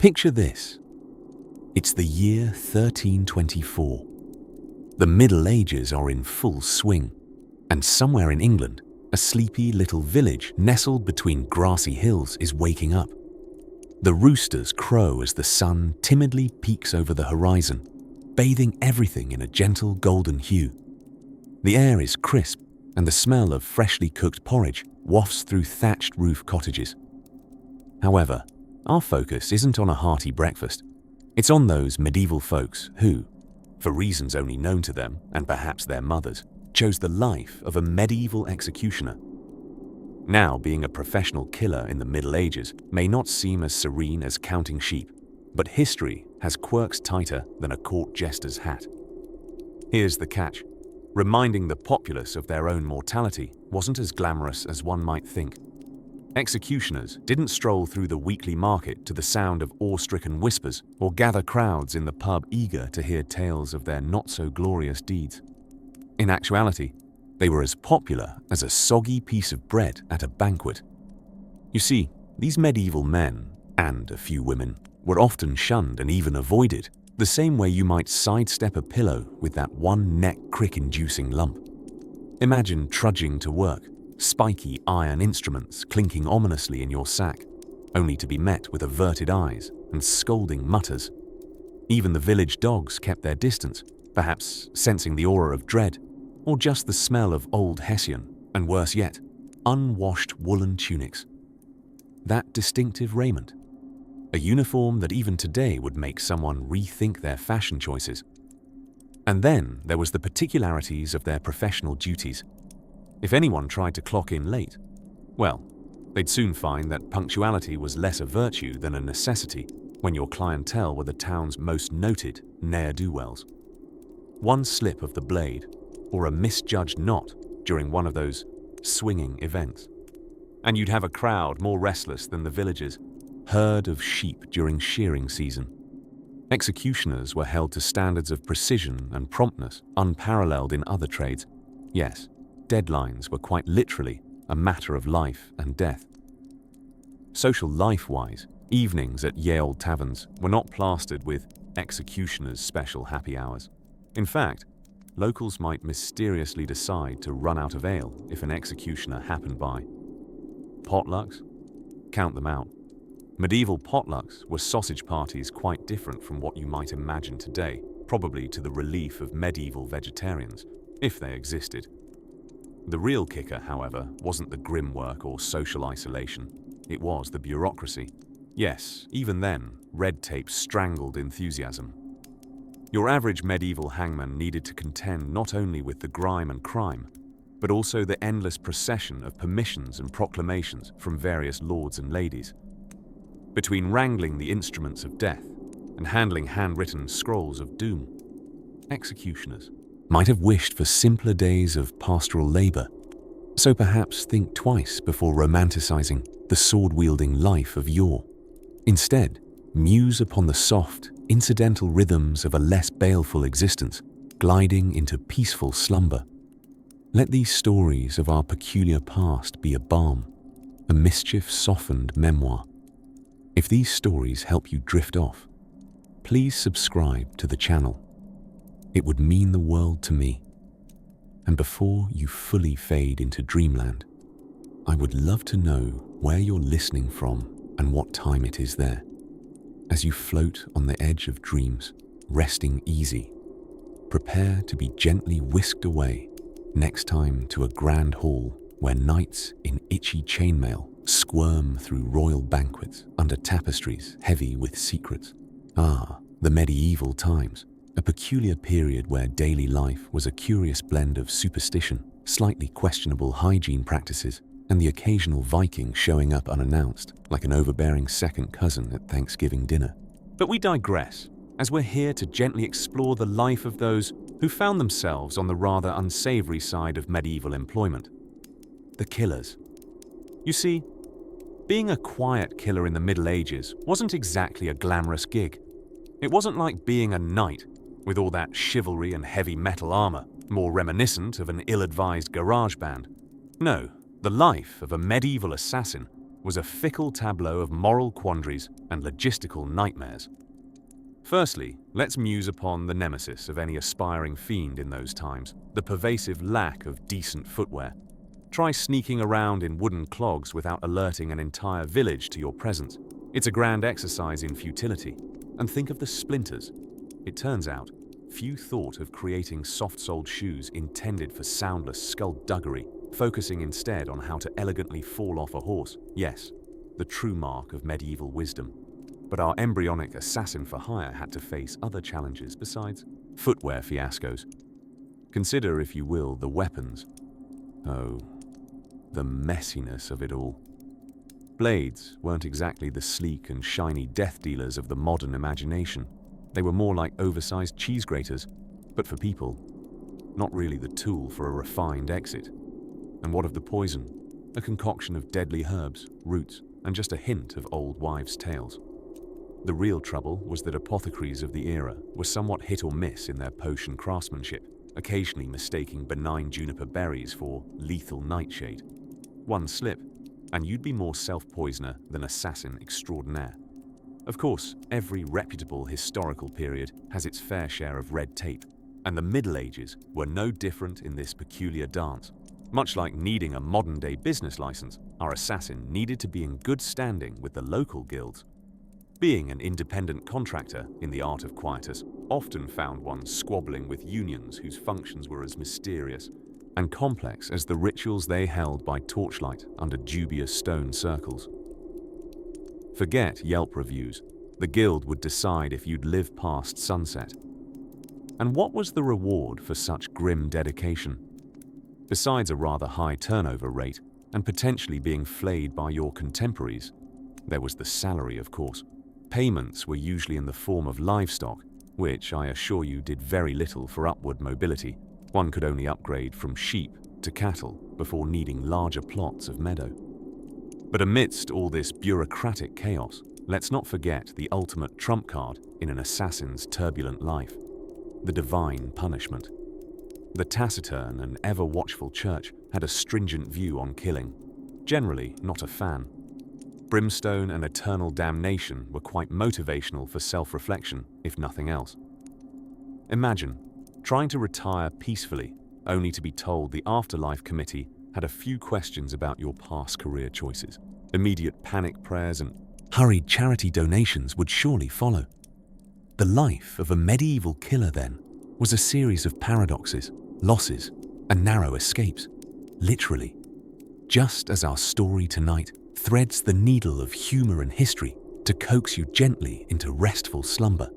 Picture this. It's the year 1324. The Middle Ages are in full swing, and somewhere in England, a sleepy little village nestled between grassy hills is waking up. The roosters crow as the sun timidly peeks over the horizon, bathing everything in a gentle golden hue. The air is crisp, and the smell of freshly cooked porridge wafts through thatched roof cottages. However, our focus isn't on a hearty breakfast. It's on those medieval folks who, for reasons only known to them and perhaps their mothers, chose the life of a medieval executioner. Now, being a professional killer in the Middle Ages may not seem as serene as counting sheep, but history has quirks tighter than a court jester's hat. Here's the catch. Reminding the populace of their own mortality wasn't as glamorous as one might think. Executioners didn't stroll through the weekly market to the sound of awe-stricken whispers or gather crowds in the pub eager to hear tales of their not-so-glorious deeds. In actuality, they were as popular as a soggy piece of bread at a banquet. You see, these medieval men, and a few women, were often shunned and even avoided, the same way you might sidestep a pillow with that one neck crick-inducing lump. Imagine trudging to work, spiky iron instruments clinking ominously in your sack, only to be met with averted eyes and scolding mutters. Even the village dogs kept their distance, perhaps sensing the aura of dread, or just the smell of old Hessian, and worse yet, unwashed woolen tunics. That distinctive raiment, a uniform that even today would make someone rethink their fashion choices. And then there was the particularities of their professional duties. If anyone tried to clock in late, well, they'd soon find that punctuality was less a virtue than a necessity when your clientele were the town's most noted ne'er-do-wells. One slip of the blade, or a misjudged knot during one of those swinging events, and you'd have a crowd more restless than the village's herd of sheep during shearing season. Executioners were held to standards of precision and promptness unparalleled in other trades. Yes, deadlines were quite literally a matter of life and death. Social life-wise, evenings at ye olde taverns were not plastered with executioners' special happy hours. In fact, locals might mysteriously decide to run out of ale if an executioner happened by. Potlucks? Count them out. Medieval potlucks were sausage parties quite different from what you might imagine today, probably to the relief of medieval vegetarians, if they existed. The real kicker, however, wasn't the grim work or social isolation. It was the bureaucracy. Yes, even then, red tape strangled enthusiasm. Your average medieval hangman needed to contend not only with the grime and crime, but also the endless procession of permissions and proclamations from various lords and ladies. Between wrangling the instruments of death and handling handwritten scrolls of doom, executioners might have wished for simpler days of pastoral labor, so perhaps think twice before romanticizing the sword-wielding life of yore. Instead, muse upon the soft, incidental rhythms of a less baleful existence, gliding into peaceful slumber. Let these stories of our peculiar past be a balm, a mischief-softened memoir. If these stories help you drift off, please subscribe to the channel. It would mean the world to me. And before you fully fade into dreamland, I would love to know where you're listening from and what time it is there. As you float on the edge of dreams, resting easy, prepare to be gently whisked away next time to a grand hall where knights in itchy chainmail squirm through royal banquets under tapestries heavy with secrets. Ah, the medieval times, a peculiar period where daily life was a curious blend of superstition, slightly questionable hygiene practices, and the occasional Viking showing up unannounced, like an overbearing second cousin at Thanksgiving dinner. But we digress, as we're here to gently explore the life of those who found themselves on the rather unsavory side of medieval employment. The killers. You see, being a quiet killer in the Middle Ages wasn't exactly a glamorous gig. It wasn't like being a knight, with all that chivalry and heavy metal armor, more reminiscent of an ill-advised garage band. No, the life of a medieval assassin was a fickle tableau of moral quandaries and logistical nightmares. Firstly, let's muse upon the nemesis of any aspiring fiend in those times, the pervasive lack of decent footwear. Try sneaking around in wooden clogs without alerting an entire village to your presence. It's a grand exercise in futility. And think of the splinters. It turns out, few thought of creating soft-soled shoes intended for soundless skullduggery, focusing instead on how to elegantly fall off a horse. Yes, the true mark of medieval wisdom. But our embryonic assassin for hire had to face other challenges besides footwear fiascos. Consider, if you will, the weapons. Oh, the messiness of it all. Blades weren't exactly the sleek and shiny death dealers of the modern imagination. They were more like oversized cheese graters, but for people, not really the tool for a refined exit. And what of the poison? A concoction of deadly herbs, roots, and just a hint of old wives' tales. The real trouble was that apothecaries of the era were somewhat hit or miss in their potion craftsmanship, occasionally mistaking benign juniper berries for lethal nightshade. One slip, and you'd be more self-poisoner than assassin extraordinaire. Of course, every reputable historical period has its fair share of red tape, and the Middle Ages were no different in this peculiar dance. Much like needing a modern-day business license, our assassin needed to be in good standing with the local guilds. Being an independent contractor in the art of quietus often found one squabbling with unions whose functions were as mysterious and complex as the rituals they held by torchlight under dubious stone circles. Forget Yelp reviews. The guild would decide if you'd live past sunset. And what was the reward for such grim dedication? Besides a rather high turnover rate and potentially being flayed by your contemporaries, there was the salary, of course. Payments were usually in the form of livestock, which I assure you did very little for upward mobility. One could only upgrade from sheep to cattle before needing larger plots of meadow. But amidst all this bureaucratic chaos, let's not forget the ultimate trump card in an assassin's turbulent life: the divine punishment. The taciturn and ever-watchful church had a stringent view on killing. Generally not a fan. Brimstone and eternal damnation were quite motivational for self-reflection, if nothing else. Imagine trying to retire peacefully, only to be told the afterlife committee had a few questions about your past career choices. Immediate panic prayers and hurried charity donations would surely follow. The life of a medieval killer, then, was a series of paradoxes, losses, and narrow escapes. Literally. Just as our story tonight threads the needle of humor and history to coax you gently into restful slumber.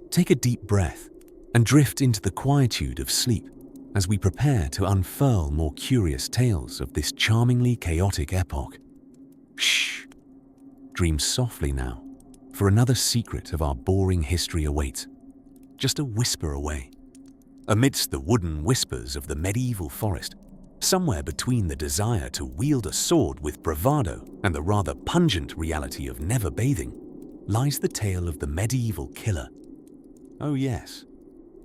Take a deep breath and drift into the quietude of sleep as we prepare to unfurl more curious tales of this charmingly chaotic epoch. Shh! Dream softly now, for another secret of our boring history awaits, just a whisper away. Amidst the wooden whispers of the medieval forest, somewhere between the desire to wield a sword with bravado and the rather pungent reality of never bathing, lies the tale of the medieval killer. Oh yes,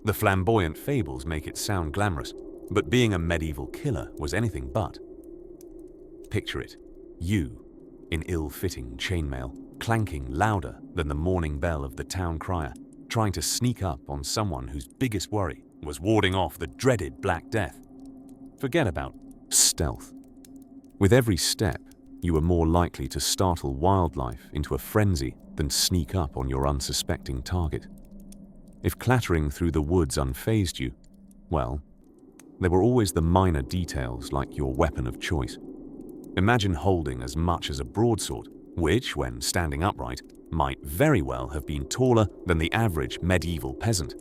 the flamboyant fables make it sound glamorous, but being a medieval killer was anything but. Picture it, you, in ill-fitting chainmail, clanking louder than the morning bell of the town crier, trying to sneak up on someone whose biggest worry was warding off the dreaded Black Death. Forget about stealth. With every step, you were more likely to startle wildlife into a frenzy than sneak up on your unsuspecting target. If clattering through the woods unfazed you, well, there were always the minor details like your weapon of choice. Imagine holding as much as a broadsword, which, when standing upright, might very well have been taller than the average medieval peasant.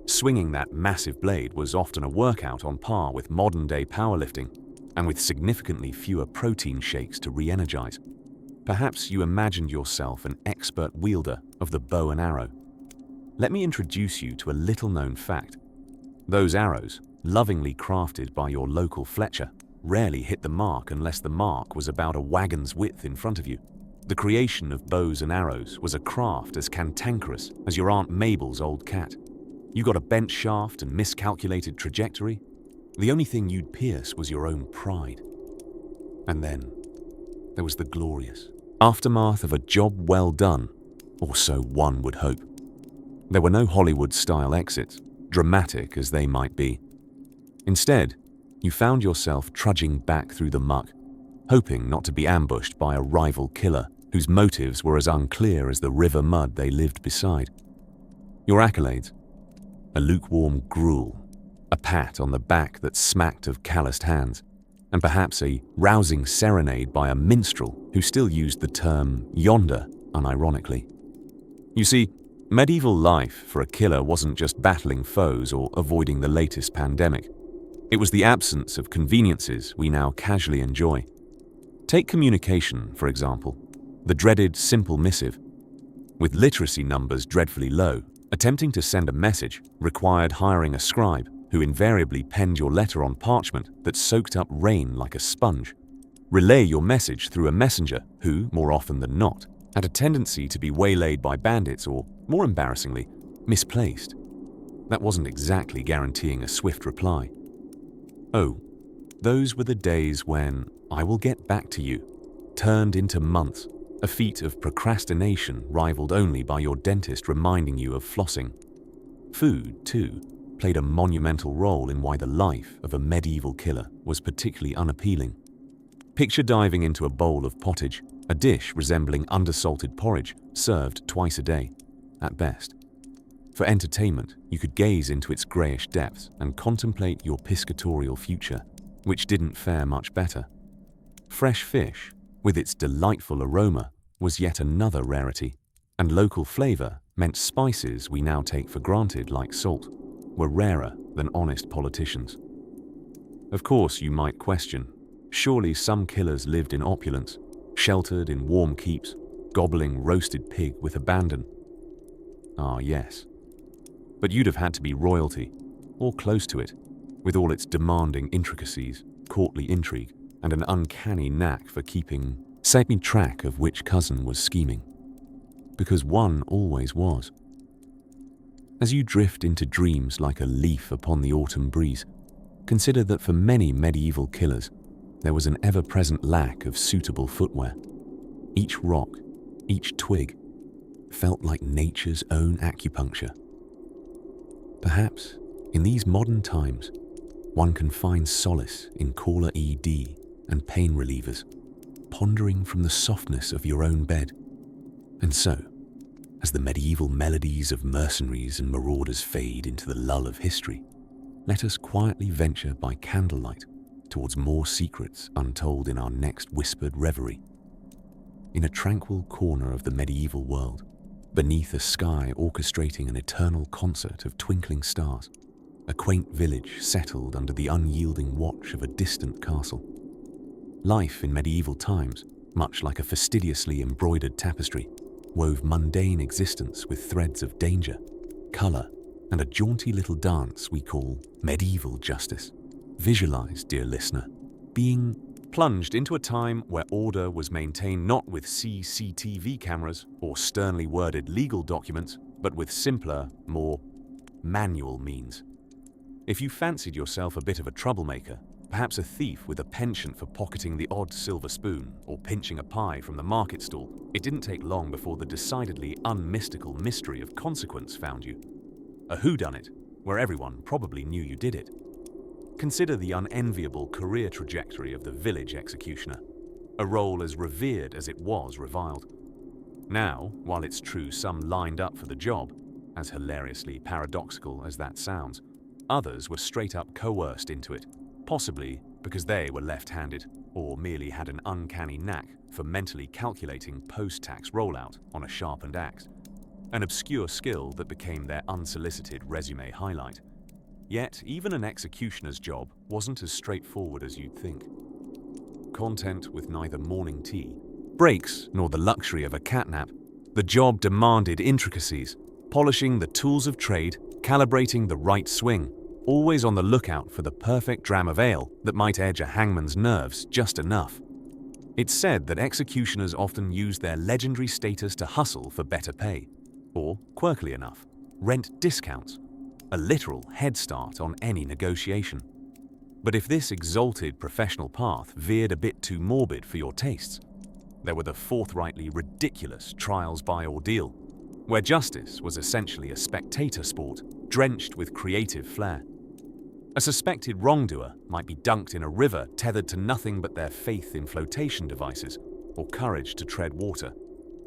Swinging that massive blade was often a workout on par with modern-day powerlifting, and with significantly fewer protein shakes to re-energize. Perhaps you imagined yourself an expert wielder of the bow and arrow. Let me introduce you to a little-known fact. Those arrows, lovingly crafted by your local Fletcher, rarely hit the mark unless the mark was about a wagon's width in front of you. The creation of bows and arrows was a craft as cantankerous as your Aunt Mabel's old cat. You got a bent shaft and miscalculated trajectory. The only thing you'd pierce was your own pride. And then, there was the glorious aftermath of a job well done, or so one would hope. There were no Hollywood-style exits, dramatic as they might be. Instead, you found yourself trudging back through the muck, hoping not to be ambushed by a rival killer whose motives were as unclear as the river mud they lived beside. Your accolades: a lukewarm gruel, a pat on the back that smacked of calloused hands, and perhaps a rousing serenade by a minstrel who still used the term yonder unironically. You see, medieval life for a killer wasn't just battling foes or avoiding the latest pandemic. It was the absence of conveniences we now casually enjoy. Take communication, for example, the dreaded simple missive. With literacy numbers dreadfully low, attempting to send a message required hiring a scribe who invariably penned your letter on parchment that soaked up rain like a sponge. Relay your message through a messenger who, more often than not, had a tendency to be waylaid by bandits or, more embarrassingly, misplaced. That wasn't exactly guaranteeing a swift reply. Oh, those were the days when "I will get back to you" turned into months, a feat of procrastination rivaled only by your dentist reminding you of flossing. Food, too, played a monumental role in why the life of a medieval killer was particularly unappealing. Picture diving into a bowl of pottage, a dish resembling undersalted porridge served twice a day, at best. For entertainment, you could gaze into its greyish depths and contemplate your piscatorial future, which didn't fare much better. Fresh fish, with its delightful aroma, was yet another rarity, and local flavour meant spices we now take for granted, like salt, were rarer than honest politicians. Of course, you might question, surely some killers lived in opulence, sheltered in warm keeps, gobbling roasted pig with abandon. Ah, yes. But you'd have had to be royalty, or close to it, with all its demanding intricacies, courtly intrigue, and an uncanny knack for keeping track of which cousin was scheming. Because one always was. As you drift into dreams like a leaf upon the autumn breeze, consider that for many medieval killers, there was an ever-present lack of suitable footwear. Each rock, each twig, felt like nature's own acupuncture. Perhaps, in these modern times, one can find solace in caller ED and pain relievers, pondering from the softness of your own bed. And so, as the medieval melodies of mercenaries and marauders fade into the lull of history, let us quietly venture by candlelight towards more secrets untold in our next whispered reverie. In a tranquil corner of the medieval world, beneath a sky orchestrating an eternal concert of twinkling stars, a quaint village settled under the unyielding watch of a distant castle. Life in medieval times, much like a fastidiously embroidered tapestry, wove mundane existence with threads of danger, colour, and a jaunty little dance we call medieval justice. Visualize, dear listener, being plunged into a time where order was maintained not with CCTV cameras or sternly worded legal documents, but with simpler, more manual means. If you fancied yourself a bit of a troublemaker, perhaps a thief with a penchant for pocketing the odd silver spoon or pinching a pie from the market stall, it didn't take long before the decidedly unmystical mystery of consequence found you. A whodunit, where everyone probably knew you did it. Consider the unenviable career trajectory of the village executioner, a role as revered as it was reviled. Now, while it's true some lined up for the job, as hilariously paradoxical as that sounds, others were straight up coerced into it, possibly because they were left-handed or merely had an uncanny knack for mentally calculating post-tax rollout on a sharpened axe, an obscure skill that became their unsolicited resume highlight. Yet, even an executioner's job wasn't as straightforward as you'd think. Content with neither morning tea, breaks, nor the luxury of a catnap, the job demanded intricacies, polishing the tools of trade, calibrating the right swing, always on the lookout for the perfect dram of ale that might edge a hangman's nerves just enough. It's said that executioners often use their legendary status to hustle for better pay, or, quirkily enough, rent discounts, a literal head start on any negotiation. But if this exalted professional path veered a bit too morbid for your tastes, there were the forthrightly ridiculous trials by ordeal, where justice was essentially a spectator sport, drenched with creative flair. A suspected wrongdoer might be dunked in a river tethered to nothing but their faith in flotation devices or courage to tread water,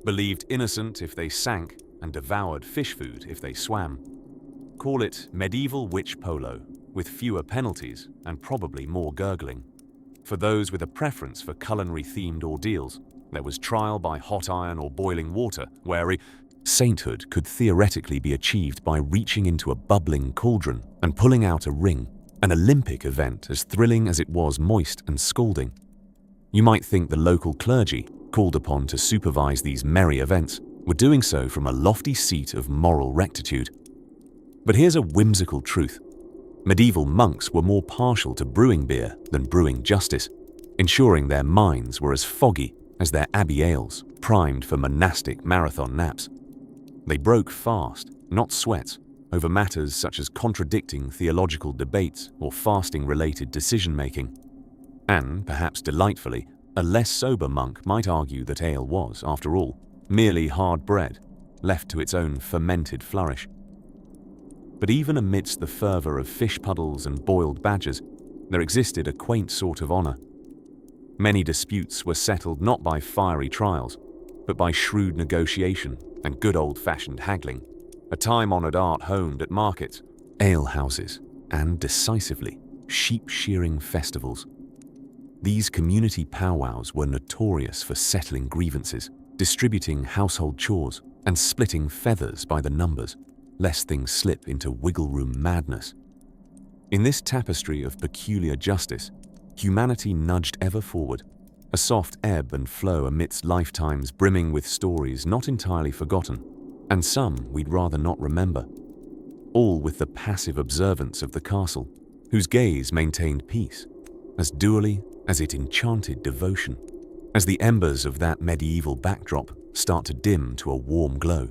believed innocent if they sank and devoured fish food if they swam. Call it medieval witch polo, with fewer penalties and probably more gurgling. For those with a preference for culinary-themed ordeals, there was trial by hot iron or boiling water, where sainthood could theoretically be achieved by reaching into a bubbling cauldron and pulling out a ring, an Olympic event as thrilling as it was moist and scalding. You might think the local clergy, called upon to supervise these merry events, were doing so from a lofty seat of moral rectitude. But here's a whimsical truth. Medieval monks were more partial to brewing beer than brewing justice, ensuring their minds were as foggy as their abbey ales, primed for monastic marathon naps. They broke fast, not sweat, over matters such as contradicting theological debates or fasting-related decision-making. And, perhaps delightfully, a less sober monk might argue that ale was, after all, merely hard bread, left to its own fermented flourish. But even amidst the fervour of fish puddles and boiled badgers, there existed a quaint sort of honour. Many disputes were settled not by fiery trials, but by shrewd negotiation and good old-fashioned haggling, a time-honoured art honed at markets, alehouses, and, decisively, sheep-shearing festivals. These community powwows were notorious for settling grievances, distributing household chores, and splitting feathers by the numbers, lest things slip into wiggle-room madness. In this tapestry of peculiar justice, humanity nudged ever forward, a soft ebb and flow amidst lifetimes brimming with stories not entirely forgotten, and some we'd rather not remember, all with the passive observance of the castle, whose gaze maintained peace, as dourly as it enchanted devotion, as the embers of that medieval backdrop start to dim to a warm glow,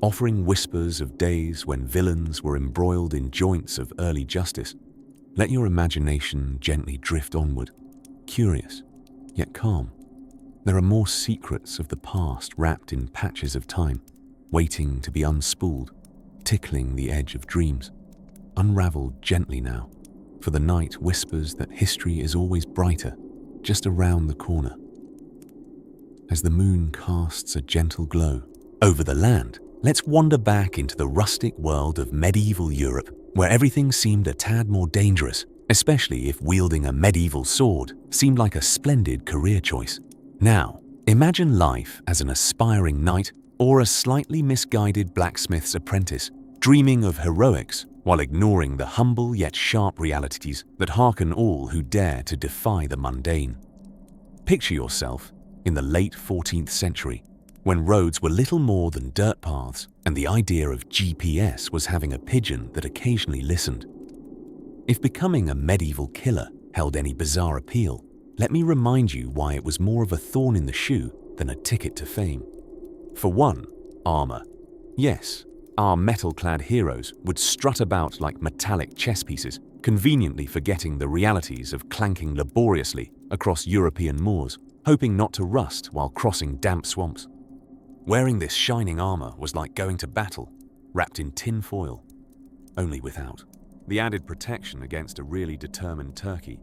offering whispers of days when villains were embroiled in joints of early justice. Let your imagination gently drift onward, curious, yet calm. There are more secrets of the past wrapped in patches of time, waiting to be unspooled, tickling the edge of dreams. Unraveled gently now, for the night whispers that history is always brighter, just around the corner. As the moon casts a gentle glow over the land, let's wander back into the rustic world of medieval Europe, where everything seemed a tad more dangerous, especially if wielding a medieval sword seemed like a splendid career choice. Now, imagine life as an aspiring knight or a slightly misguided blacksmith's apprentice, dreaming of heroics while ignoring the humble yet sharp realities that hearken all who dare to defy the mundane. Picture yourself in the late 14th century, when roads were little more than dirt paths and the idea of GPS was having a pigeon that occasionally listened. If becoming a medieval killer held any bizarre appeal, let me remind you why it was more of a thorn in the shoe than a ticket to fame. For one, armor. Yes, our metal-clad heroes would strut about like metallic chess pieces, conveniently forgetting the realities of clanking laboriously across European moors, hoping not to rust while crossing damp swamps. Wearing this shining armor was like going to battle, wrapped in tin foil, only without the added protection against a really determined turkey.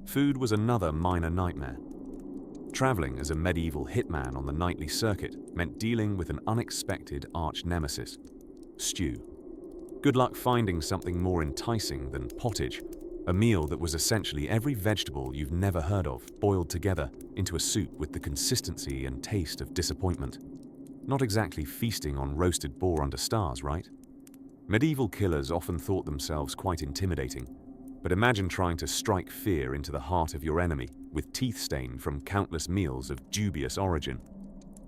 Food was another minor nightmare. Traveling as a medieval hitman on the nightly circuit meant dealing with an unexpected arch-nemesis, stew. Good luck finding something more enticing than pottage, a meal that was essentially every vegetable you've never heard of boiled together into a soup with the consistency and taste of disappointment. Not exactly feasting on roasted boar under stars, right? Medieval killers often thought themselves quite intimidating, but imagine trying to strike fear into the heart of your enemy with teeth stained from countless meals of dubious origin.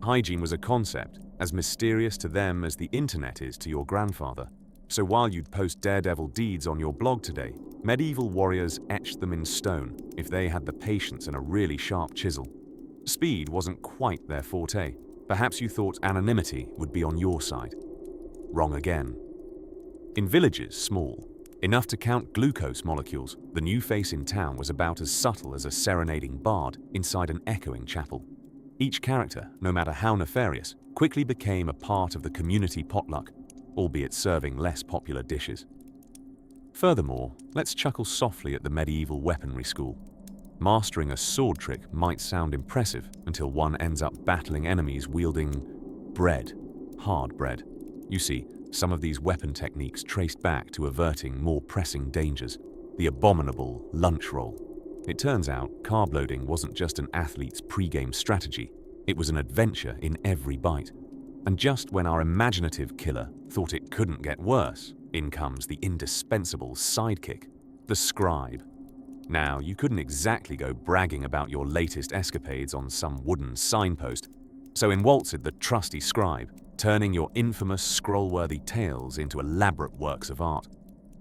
Hygiene was a concept as mysterious to them as the internet is to your grandfather. So while you'd post daredevil deeds on your blog today, medieval warriors etched them in stone if they had the patience and a really sharp chisel. Speed wasn't quite their forte. Perhaps you thought anonymity would be on your side. Wrong again. In villages small, enough to count glucose molecules, the new face in town was about as subtle as a serenading bard inside an echoing chapel. Each character, no matter how nefarious, quickly became a part of the community potluck, albeit serving less popular dishes. Furthermore, let's chuckle softly at the medieval weaponry school. Mastering a sword trick might sound impressive until one ends up battling enemies wielding bread, hard bread. You see, some of these weapon techniques traced back to averting more pressing dangers, the abominable lunch roll. It turns out carb loading wasn't just an athlete's pre-game strategy, it was an adventure in every bite. And just when our imaginative killer thought it couldn't get worse, in comes the indispensable sidekick, the scribe. Now, you couldn't exactly go bragging about your latest escapades on some wooden signpost, so in waltzed the trusty scribe, turning your infamous scroll-worthy tales into elaborate works of art.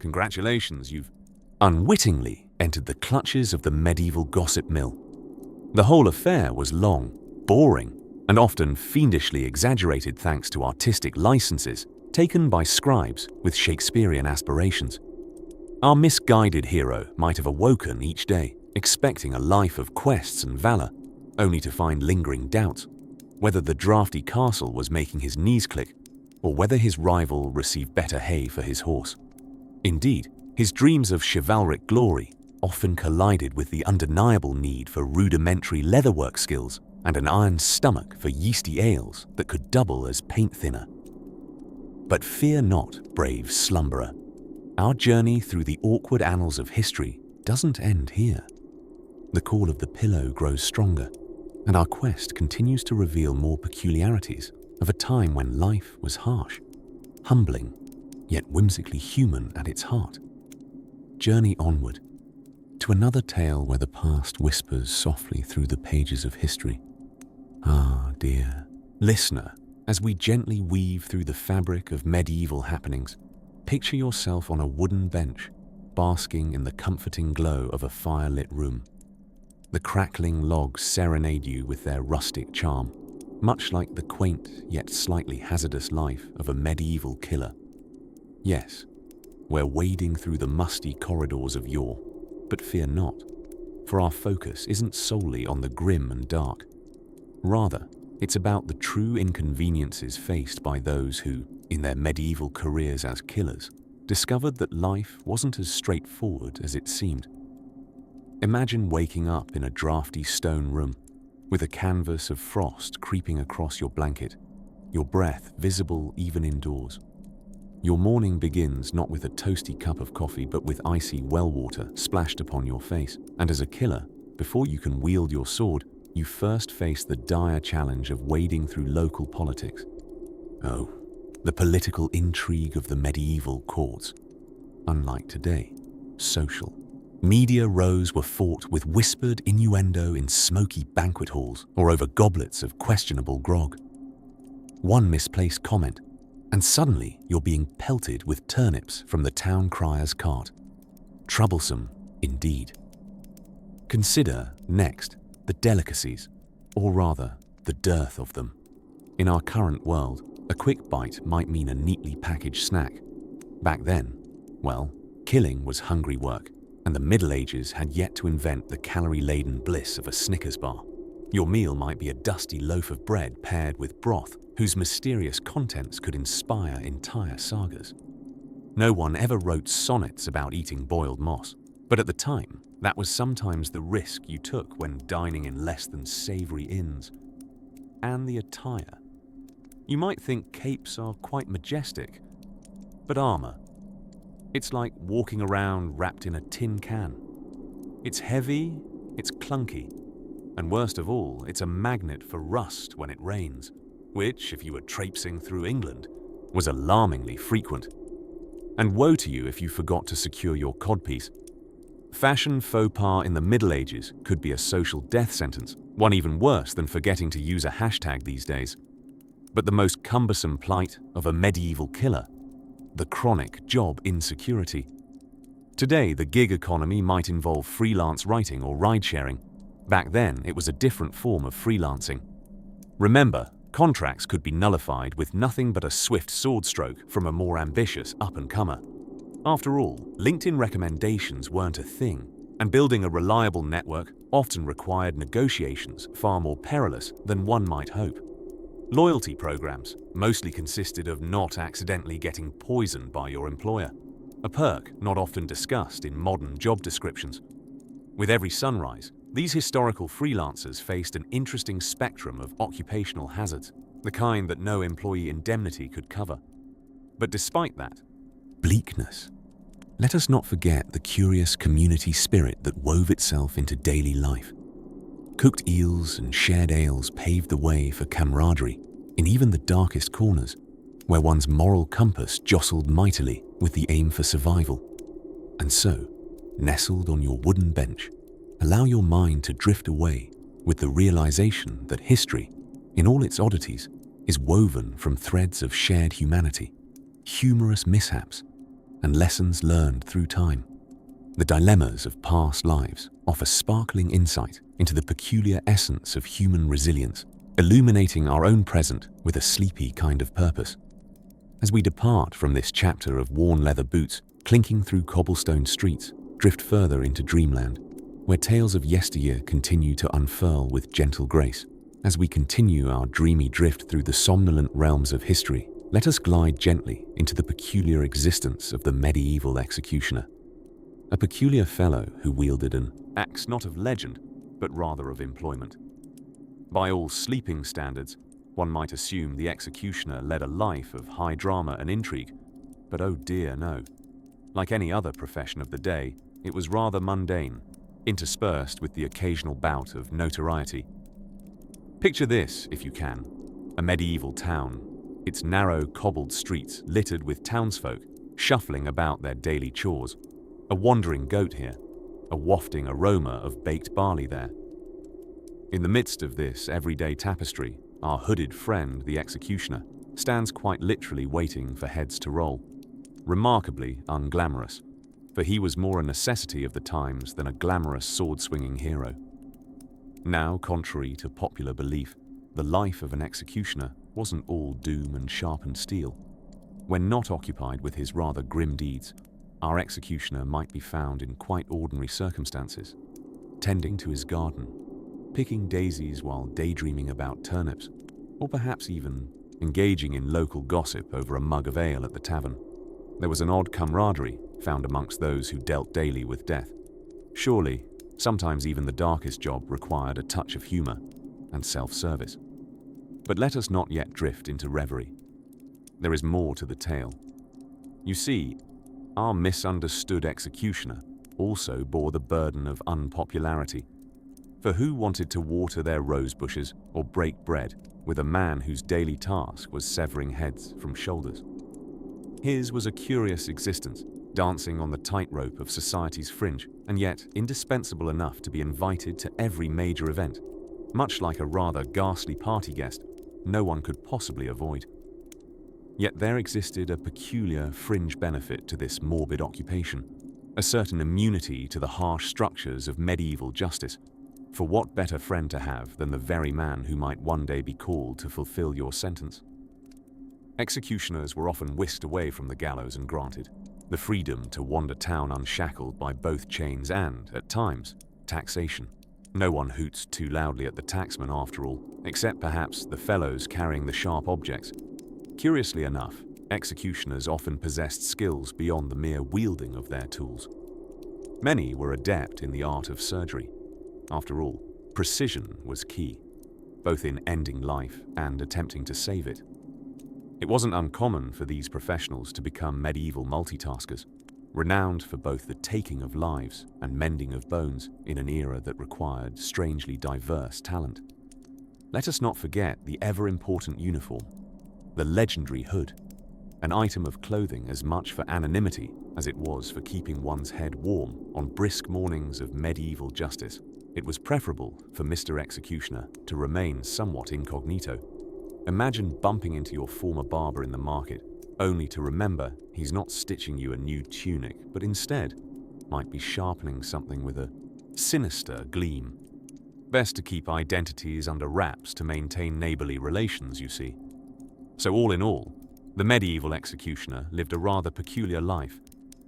Congratulations, you've unwittingly entered the clutches of the medieval gossip mill. The whole affair was long, boring, and often fiendishly exaggerated thanks to artistic licenses taken by scribes with Shakespearean aspirations. Our misguided hero might have awoken each day, expecting a life of quests and valor, only to find lingering doubts, whether the drafty castle was making his knees click, or whether his rival received better hay for his horse. Indeed, his dreams of chivalric glory often collided with the undeniable need for rudimentary leatherwork skills and an iron stomach for yeasty ales that could double as paint thinner. But fear not, brave slumberer. Our journey through the awkward annals of history doesn't end here. The call of the pillow grows stronger, and our quest continues to reveal more peculiarities of a time when life was harsh, humbling, yet whimsically human at its heart. Journey onward, to another tale where the past whispers softly through the pages of history. Ah, dear listener, as we gently weave through the fabric of medieval happenings, picture yourself on a wooden bench, basking in the comforting glow of a fire-lit room. The crackling logs serenade you with their rustic charm, much like the quaint yet slightly hazardous life of a medieval killer. Yes, we're wading through the musty corridors of yore, but fear not, for our focus isn't solely on the grim and dark. Rather, it's about the true inconveniences faced by those who, in their medieval careers as killers, discovered that life wasn't as straightforward as it seemed. Imagine waking up in a drafty stone room, with a canvas of frost creeping across your blanket, your breath visible even indoors. Your morning begins not with a toasty cup of coffee but with icy well water splashed upon your face, and as a killer, before you can wield your sword, you first face the dire challenge of wading through local politics. Oh, the political intrigue of the medieval courts. Unlike today, social. Media rows were fought with whispered innuendo in smoky banquet halls or over goblets of questionable grog. One misplaced comment, and suddenly you're being pelted with turnips from the town crier's cart. Troublesome, indeed. Consider, next, the delicacies, or rather, the dearth of them. In our current world, a quick bite might mean a neatly packaged snack. Back then, well, killing was hungry work, and the Middle Ages had yet to invent the calorie-laden bliss of a Snickers bar. Your meal might be a dusty loaf of bread paired with broth, whose mysterious contents could inspire entire sagas. No one ever wrote sonnets about eating boiled moss, but at the time, that was sometimes the risk you took when dining in less than savory inns. And the attire. You might think capes are quite majestic, but armor. It's like walking around wrapped in a tin can. It's heavy, it's clunky, and worst of all, it's a magnet for rust when it rains, which, if you were traipsing through England, was alarmingly frequent. And woe to you if you forgot to secure your codpiece. Fashion faux pas in the Middle Ages could be a social death sentence, one even worse than forgetting to use a hashtag these days. But the most cumbersome plight of a medieval killer, the chronic job insecurity. Today, the gig economy might involve freelance writing or ride-sharing. Back then, it was a different form of freelancing. Remember, contracts could be nullified with nothing but a swift sword stroke from a more ambitious up-and-comer. After all, LinkedIn recommendations weren't a thing, and building a reliable network, often required negotiations far more perilous than one might hope. Loyalty programs mostly consisted of not accidentally getting poisoned by your employer, a perk not often discussed in modern job descriptions. With every sunrise, these historical freelancers faced an interesting spectrum of occupational hazards, the kind that no employee indemnity could cover. But despite that bleakness, let us not forget the curious community spirit that wove itself into daily life. Cooked eels and shared ales paved the way for camaraderie in even the darkest corners, where one's moral compass jostled mightily with the aim for survival. And so, nestled on your wooden bench, allow your mind to drift away with the realization that history, in all its oddities, is woven from threads of shared humanity, humorous mishaps, and lessons learned through time. The dilemmas of past lives offer sparkling insight into the peculiar essence of human resilience, illuminating our own present with a sleepy kind of purpose. As we depart from this chapter of worn leather boots, clinking through cobblestone streets, drift further into dreamland, where tales of yesteryear continue to unfurl with gentle grace. As we continue our dreamy drift through the somnolent realms of history, let us glide gently into the peculiar existence of the medieval executioner. A peculiar fellow who wielded an axe not of legend, but rather of employment. By all sleeping standards, one might assume the executioner led a life of high drama and intrigue, but oh dear no. Like any other profession of the day, it was rather mundane, interspersed with the occasional bout of notoriety. Picture this, if you can, a medieval town, its narrow cobbled streets littered with townsfolk shuffling about their daily chores, a wandering goat here, a wafting aroma of baked barley there. In the midst of this everyday tapestry, our hooded friend, the executioner, stands quite literally waiting for heads to roll. Remarkably unglamorous, for he was more a necessity of the times than a glamorous sword-swinging hero. Now, contrary to popular belief, the life of an executioner wasn't all doom and sharpened steel. When not occupied with his rather grim deeds, our executioner might be found in quite ordinary circumstances, tending to his garden, picking daisies while daydreaming about turnips, or perhaps even engaging in local gossip over a mug of ale at the tavern. There was an odd camaraderie found amongst those who dealt daily with death. Surely, sometimes even the darkest job required a touch of humor and self-service. But let us not yet drift into reverie. There is more to the tale. You see, our misunderstood executioner also bore the burden of unpopularity. For who wanted to water their rose bushes or break bread with a man whose daily task was severing heads from shoulders? His was a curious existence, dancing on the tightrope of society's fringe, and yet indispensable enough to be invited to every major event. Much like a rather ghastly party guest, no one could possibly avoid. Yet there existed a peculiar fringe benefit to this morbid occupation, a certain immunity to the harsh structures of medieval justice. For what better friend to have than the very man who might one day be called to fulfill your sentence? Executioners were often whisked away from the gallows and granted the freedom to wander town unshackled by both chains and, at times, taxation. No one hoots too loudly at the taxman after all, except perhaps the fellows carrying the sharp objects. Curiously enough, executioners often possessed skills beyond the mere wielding of their tools. Many were adept in the art of surgery. After all, precision was key, both in ending life and attempting to save it. It wasn't uncommon for these professionals to become medieval multitaskers, renowned for both the taking of lives and mending of bones in an era that required strangely diverse talent. Let us not forget the ever-important uniform, the legendary hood, an item of clothing as much for anonymity as it was for keeping one's head warm on brisk mornings of medieval justice. It was preferable for Mr. Executioner to remain somewhat incognito. Imagine bumping into your former barber in the market, only to remember he's not stitching you a new tunic, but instead might be sharpening something with a sinister gleam. Best to keep identities under wraps to maintain neighborly relations, you see. So all in all, the medieval executioner lived a rather peculiar life,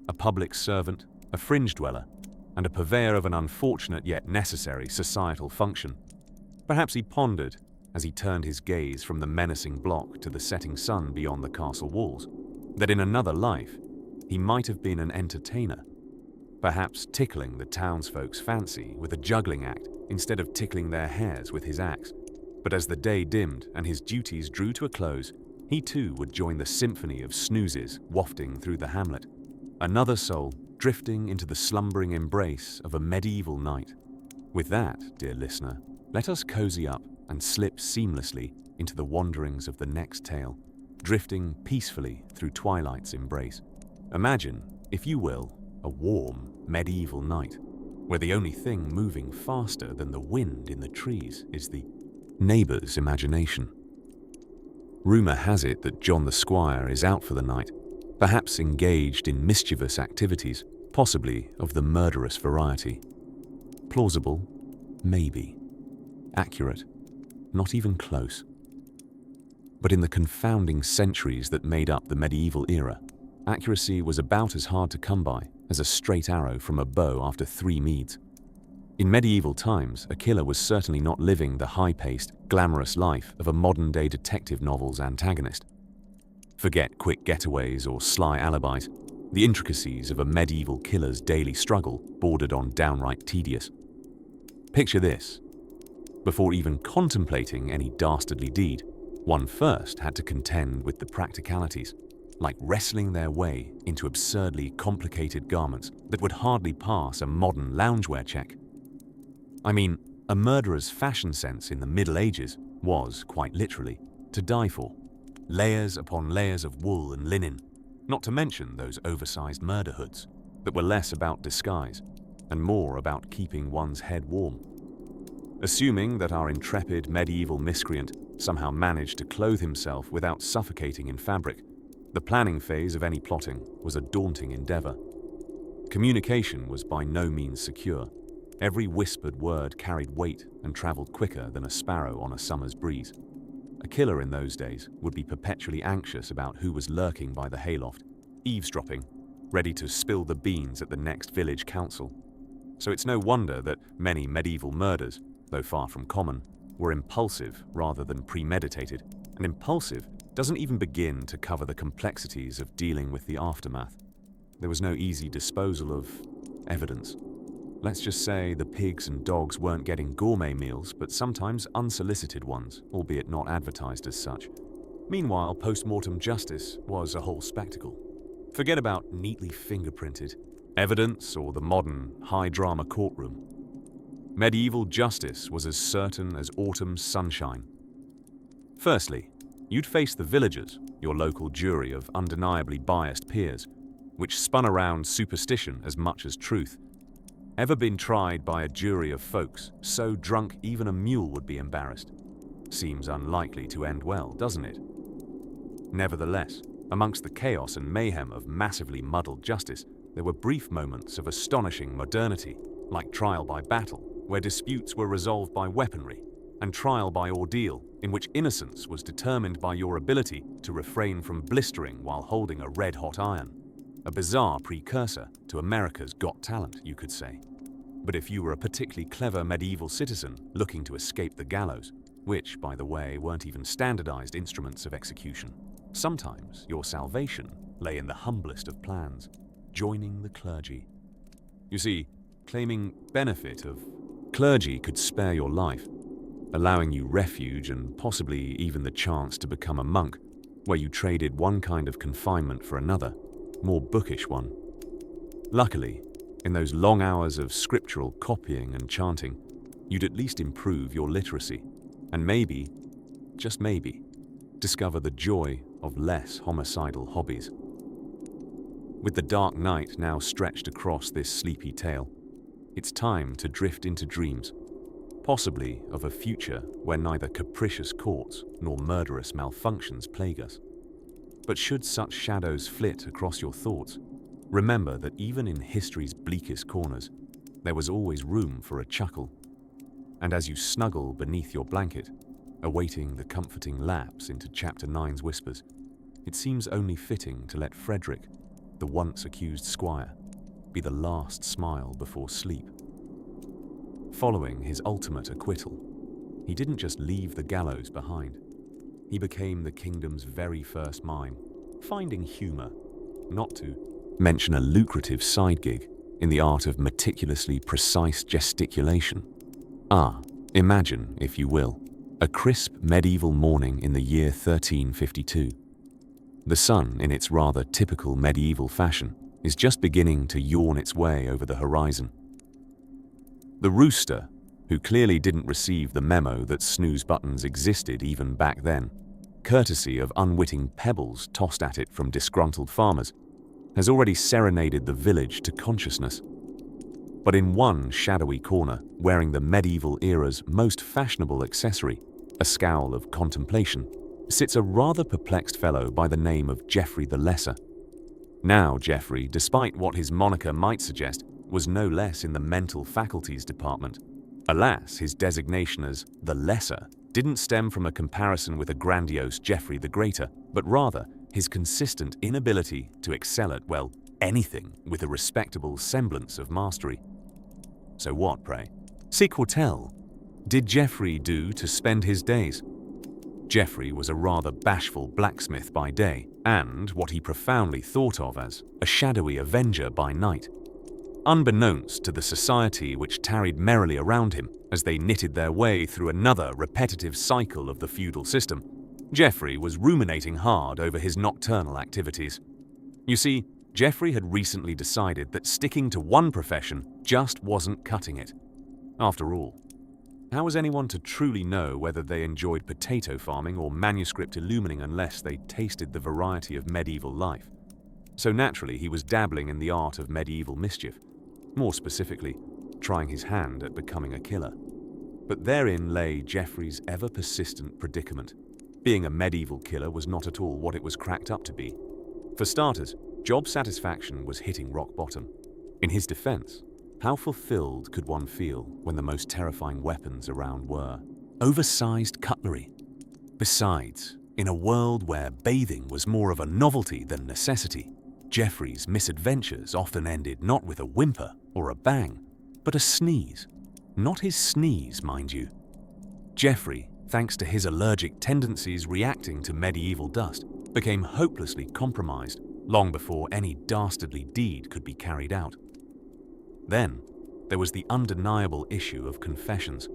a public servant, a fringe dweller, and a purveyor of an unfortunate yet necessary societal function. Perhaps he pondered, as he turned his gaze from the menacing block to the setting sun beyond the castle walls, that in another life he might have been an entertainer, perhaps tickling the townsfolk's fancy with a juggling act instead of tickling their hairs with his axe. But as the day dimmed and his duties drew to a close, he too would join the symphony of snoozes wafting through the hamlet, another soul drifting into the slumbering embrace of a medieval night. With that, dear listener, let us cozy up and slip seamlessly into the wanderings of the next tale, drifting peacefully through twilight's embrace. Imagine, if you will, a warm medieval night, where the only thing moving faster than the wind in the trees is the neighbour's imagination. Rumour has it that John the Squire is out for the night, perhaps engaged in mischievous activities, possibly of the murderous variety. Plausible? Maybe. Accurate? Not even close. But in the confounding centuries that made up the medieval era, accuracy was about as hard to come by as a straight arrow from a bow after 3 meads. In medieval times, a killer was certainly not living the high-paced, glamorous life of a modern-day detective novel's antagonist. Forget quick getaways or sly alibis. The intricacies of a medieval killer's daily struggle bordered on downright tedious. Picture this. Before even contemplating any dastardly deed, one first had to contend with the practicalities, like wrestling their way into absurdly complicated garments that would hardly pass a modern loungewear check. I mean, a murderer's fashion sense in the Middle Ages was, quite literally, to die for. Layers upon layers of wool and linen, not to mention those oversized murder hoods that were less about disguise and more about keeping one's head warm. Assuming that our intrepid medieval miscreant somehow managed to clothe himself without suffocating in fabric, the planning phase of any plotting was a daunting endeavor. Communication was by no means secure. Every whispered word carried weight and traveled quicker than a sparrow on a summer's breeze. A killer in those days would be perpetually anxious about who was lurking by the hayloft, eavesdropping, ready to spill the beans at the next village council. So it's no wonder that many medieval murders, though far from common, were impulsive rather than premeditated, and impulsive doesn't even begin to cover the complexities of dealing with the aftermath. There was no easy disposal of evidence. Let's just say the pigs and dogs weren't getting gourmet meals, but sometimes unsolicited ones, albeit not advertised as such. Meanwhile, post-mortem justice was a whole spectacle. Forget about neatly fingerprinted evidence or the modern high-drama courtroom. Medieval justice was as certain as autumn's sunshine. Firstly, you'd face the villagers, your local jury of undeniably biased peers, which spun around superstition as much as truth. Ever been tried by a jury of folks so drunk even a mule would be embarrassed? Seems unlikely to end well, doesn't it? Nevertheless, amongst the chaos and mayhem of massively muddled justice, there were brief moments of astonishing modernity, like trial by battle, where disputes were resolved by weaponry, and trial by ordeal, in which innocence was determined by your ability to refrain from blistering while holding a red-hot iron. A bizarre precursor to America's Got Talent, you could say. But if you were a particularly clever medieval citizen looking to escape the gallows, which, by the way, weren't even standardized instruments of execution, sometimes your salvation lay in the humblest of plans, joining the clergy. You see, claiming benefit of clergy could spare your life, allowing you refuge and possibly even the chance to become a monk, where you traded one kind of confinement for another, more bookish one. Luckily, in those long hours of scriptural copying and chanting, you'd at least improve your literacy, and maybe, just maybe, discover the joy of less homicidal hobbies. With the dark night now stretched across this sleepy tale, it's time to drift into dreams, possibly of a future where neither capricious courts nor murderous malfunctions plague us. But should such shadows flit across your thoughts, remember that even in history's bleakest corners, there was always room for a chuckle. And as you snuggle beneath your blanket, awaiting the comforting lapse into Chapter 9's whispers, it seems only fitting to let Frederick, the once accused squire, be the last smile before sleep. Following his ultimate acquittal, he didn't just leave the gallows behind. He became the kingdom's very first mime, finding humor, not to mention a lucrative side gig in the art of meticulously precise gesticulation. Imagine, if you will, a crisp medieval morning in the year 1352. The sun, in its rather typical medieval fashion, is just beginning to yawn its way over the horizon. The rooster, who clearly didn't receive the memo that snooze buttons existed even back then, courtesy of unwitting pebbles tossed at it from disgruntled farmers, has already serenaded the village to consciousness. But in one shadowy corner, wearing the medieval era's most fashionable accessory, a scowl of contemplation, sits a rather perplexed fellow by the name of Geoffrey the Lesser. Now Geoffrey, despite what his moniker might suggest, was no less in the mental faculties department. Alas, his designation as the Lesser didn't stem from a comparison with a grandiose Geoffrey the Greater, but rather his consistent inability to excel at, well, anything with a respectable semblance of mastery. So what, pray? Sequel, did Geoffrey do to spend his days? Geoffrey was a rather bashful blacksmith by day, and what he profoundly thought of as a shadowy avenger by night. Unbeknownst to the society which tarried merrily around him as they knitted their way through another repetitive cycle of the feudal system, Geoffrey was ruminating hard over his nocturnal activities. You see, Geoffrey had recently decided that sticking to one profession just wasn't cutting it. After all, how was anyone to truly know whether they enjoyed potato farming or manuscript illumining unless they tasted the variety of medieval life? So naturally, he was dabbling in the art of medieval mischief, more specifically, trying his hand at becoming a killer. But therein lay Geoffrey's ever-persistent predicament. Being a medieval killer was not at all what it was cracked up to be. For starters, job satisfaction was hitting rock bottom. In his defense, how fulfilled could one feel when the most terrifying weapons around were oversized cutlery? Besides, in a world where bathing was more of a novelty than necessity, Geoffrey's misadventures often ended not with a whimper or a bang, but a sneeze. Not his sneeze, mind you. Geoffrey, thanks to his allergic tendencies reacting to medieval dust, became hopelessly compromised long before any dastardly deed could be carried out. Then, there was the undeniable issue of confessions.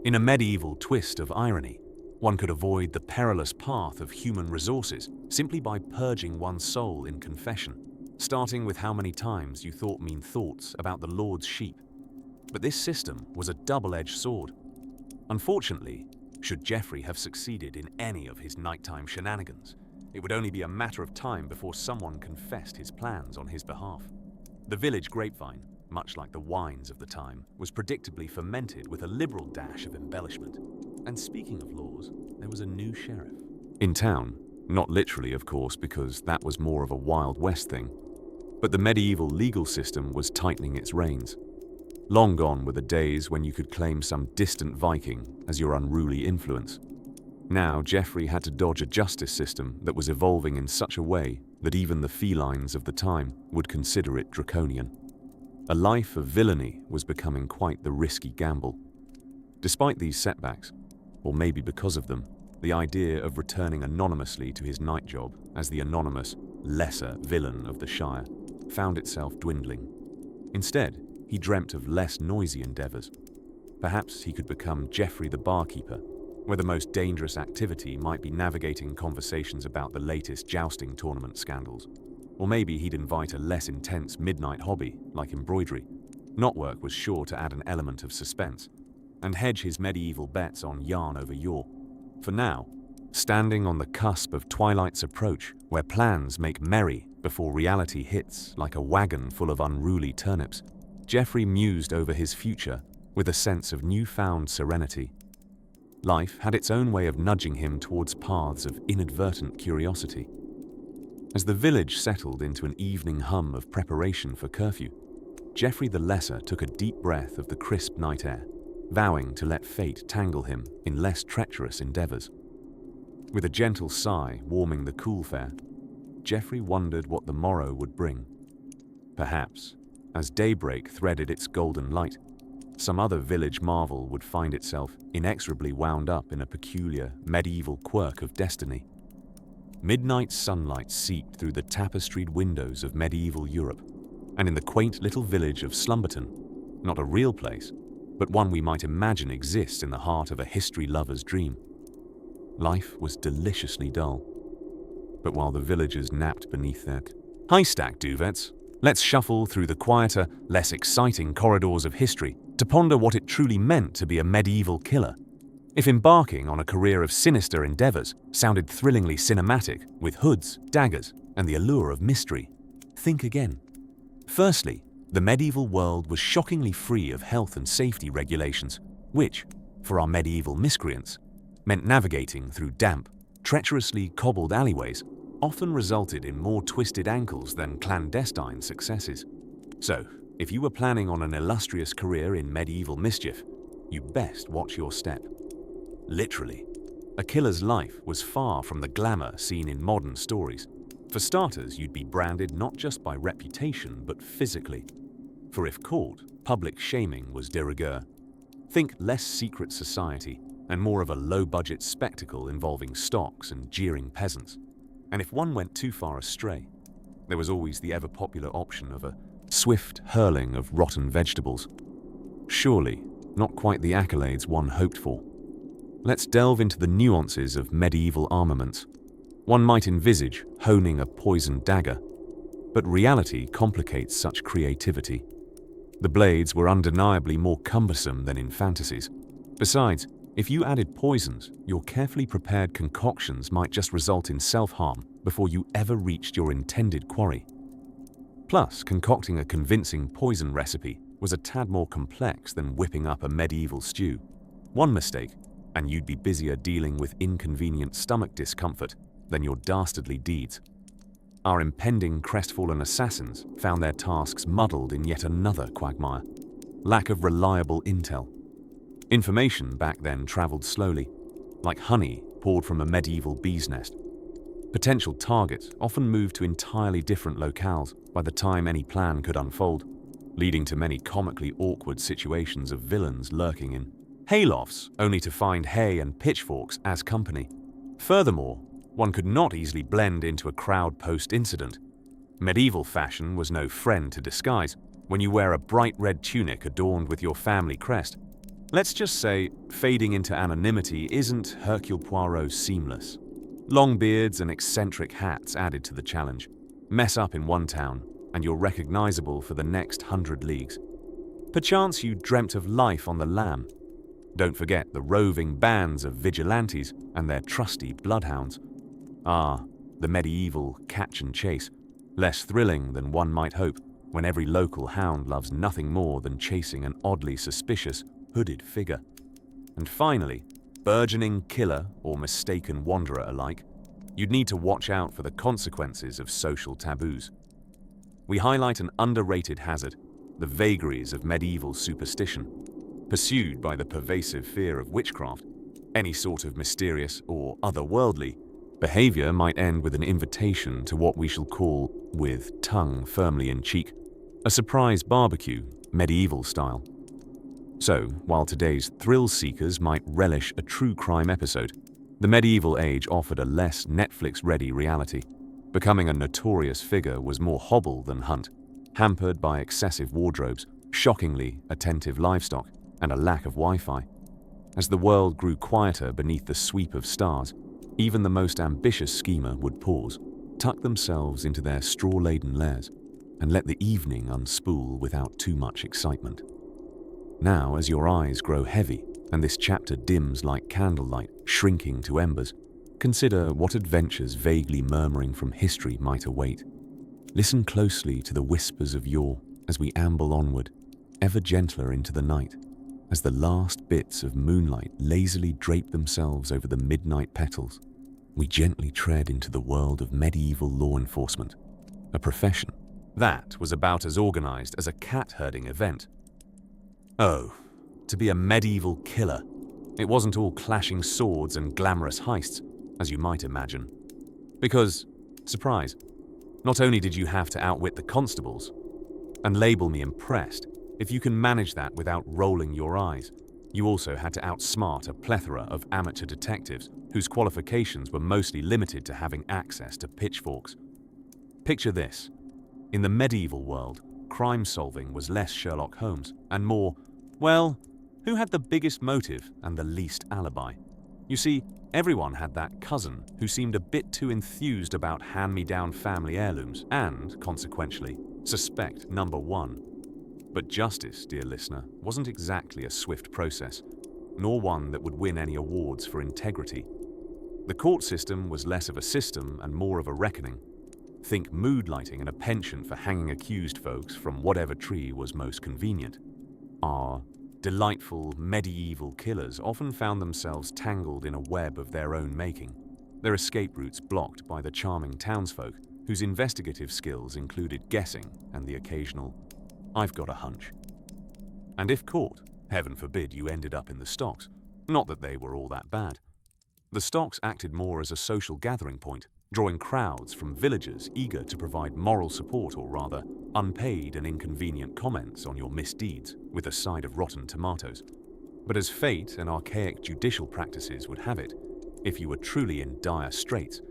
In a medieval twist of irony, one could avoid the perilous path of human resources simply by purging one's soul in confession, starting with how many times you thought mean thoughts about the Lord's sheep. But this system was a double-edged sword. Unfortunately, should Geoffrey have succeeded in any of his nighttime shenanigans, it would only be a matter of time before someone confessed his plans on his behalf. The village grapevine, much like the wines of the time, was predictably fermented with a liberal dash of embellishment. And speaking of laws, there was a new sheriff. In town, not literally of course, because that was more of a Wild West thing, but the medieval legal system was tightening its reins. Long gone were the days when you could claim some distant Viking as your unruly influence. Now Geoffrey had to dodge a justice system that was evolving in such a way that even the felines of the time would consider it draconian. A life of villainy was becoming quite the risky gamble. Despite these setbacks, or maybe because of them, the idea of returning anonymously to his night job as the anonymous, lesser villain of the Shire found itself dwindling. Instead, he dreamt of less noisy endeavors. Perhaps he could become Geoffrey the barkeeper, where the most dangerous activity might be navigating conversations about the latest jousting tournament scandals. Or maybe he'd invite a less intense midnight hobby, like embroidery. Knotwork was sure to add an element of suspense, and hedge his medieval bets on yarn over yore. For now, standing on the cusp of Twilight's approach, where plans make merry before reality hits like a wagon full of unruly turnips, Geoffrey mused over his future with a sense of newfound serenity. Life had its own way of nudging him towards paths of inadvertent curiosity. As the village settled into an evening hum of preparation for curfew, Geoffrey the Lesser took a deep breath of the crisp night air, vowing to let fate tangle him in less treacherous endeavors. With a gentle sigh warming the cool fare, Geoffrey wondered what the morrow would bring. Perhaps as daybreak threaded its golden light, some other village marvel would find itself inexorably wound up in a peculiar medieval quirk of destiny. Midnight sunlight seeped through the tapestried windows of medieval Europe, and in the quaint little village of Slumberton, not a real place, but one we might imagine exists in the heart of a history lover's dream, life was deliciously dull. But while the villagers napped beneath their high-stack duvets, let's shuffle through the quieter, less exciting corridors of history to ponder what it truly meant to be a medieval killer. If embarking on a career of sinister endeavors sounded thrillingly cinematic with hoods, daggers, and the allure of mystery, think again. Firstly, the medieval world was shockingly free of health and safety regulations, which, for our medieval miscreants, meant navigating through damp, treacherously cobbled alleyways often resulted in more twisted ankles than clandestine successes. So, if you were planning on an illustrious career in medieval mischief, you best watch your step. Literally, a killer's life was far from the glamour seen in modern stories. For starters, you'd be branded not just by reputation, but physically. For if caught, public shaming was de rigueur. Think less secret society and more of a low-budget spectacle involving stocks and jeering peasants. And if one went too far astray, there was always the ever-popular option of a swift hurling of rotten vegetables. Surely, not quite the accolades one hoped for. Let's delve into the nuances of medieval armaments. One might envisage honing a poisoned dagger, but reality complicates such creativity. The blades were undeniably more cumbersome than in fantasies. Besides, if you added poisons, your carefully prepared concoctions might just result in self-harm before you ever reached your intended quarry. Plus, concocting a convincing poison recipe was a tad more complex than whipping up a medieval stew. One mistake, and you'd be busier dealing with inconvenient stomach discomfort than your dastardly deeds. Our impending crestfallen assassins found their tasks muddled in yet another quagmire: lack of reliable intel. Information back then traveled slowly, like honey poured from a medieval bee's nest. Potential targets often moved to entirely different locales by the time any plan could unfold, leading to many comically awkward situations of villains lurking in haylofts only to find hay and pitchforks as company. Furthermore, one could not easily blend into a crowd post-incident. Medieval fashion was no friend to disguise when you wear a bright red tunic adorned with your family crest. Let's just say, fading into anonymity isn't Hercule Poirot seamless. Long beards and eccentric hats added to the challenge. Mess up in one town, and you're recognizable for the next 100 leagues. Perchance you dreamt of life on the lam. Don't forget the roving bands of vigilantes and their trusty bloodhounds. Ah, the medieval catch and chase, less thrilling than one might hope when every local hound loves nothing more than chasing an oddly suspicious, hooded figure. And finally, burgeoning killer or mistaken wanderer alike, you'd need to watch out for the consequences of social taboos. We highlight an underrated hazard, the vagaries of medieval superstition. Pursued by the pervasive fear of witchcraft, any sort of mysterious or otherworldly behavior might end with an invitation to what we shall call, with tongue firmly in cheek, a surprise barbecue, medieval style. So, while today's thrill-seekers might relish a true crime episode, the medieval age offered a less Netflix-ready reality. Becoming a notorious figure was more hobble than hunt, hampered by excessive wardrobes, shockingly attentive livestock, and a lack of Wi-Fi. As the world grew quieter beneath the sweep of stars, even the most ambitious schemer would pause, tuck themselves into their straw-laden lairs, and let the evening unspool without too much excitement. Now, as your eyes grow heavy and this chapter dims like candlelight, shrinking to embers, consider what adventures vaguely murmuring from history might await. Listen closely to the whispers of yore as we amble onward, ever gentler into the night, as the last bits of moonlight lazily drape themselves over the midnight petals. We gently tread into the world of medieval law enforcement, a profession that was about as organized as a cat-herding event. Oh, to be a medieval killer. It wasn't all clashing swords and glamorous heists, as you might imagine. Because, surprise, not only did you have to outwit the constables, And label me impressed if you can manage that without rolling your eyes. You also had to outsmart a plethora of amateur detectives whose qualifications were mostly limited to having access to pitchforks. Picture this. In the medieval world, crime solving was less Sherlock Holmes and more, well, who had the biggest motive and the least alibi? You see, everyone had that cousin who seemed a bit too enthused about hand-me-down family heirlooms and, consequentially, suspect number one. But justice, dear listener, wasn't exactly a swift process, nor one that would win any awards for integrity. The court system was less of a system and more of a reckoning. Think mood lighting and a penchant for hanging accused folks from whatever tree was most convenient. Our delightful medieval killers often found themselves tangled in a web of their own making, their escape routes blocked by the charming townsfolk whose investigative skills included guessing and the occasional, "I've got a hunch." And if caught, heaven forbid you ended up in the stocks. Not that they were all that bad. The stocks acted more as a social gathering point, drawing crowds from villagers eager to provide moral support or rather, unpaid and inconvenient comments on your misdeeds with a side of rotten tomatoes. But as fate and archaic judicial practices would have it, if you were truly in dire straits,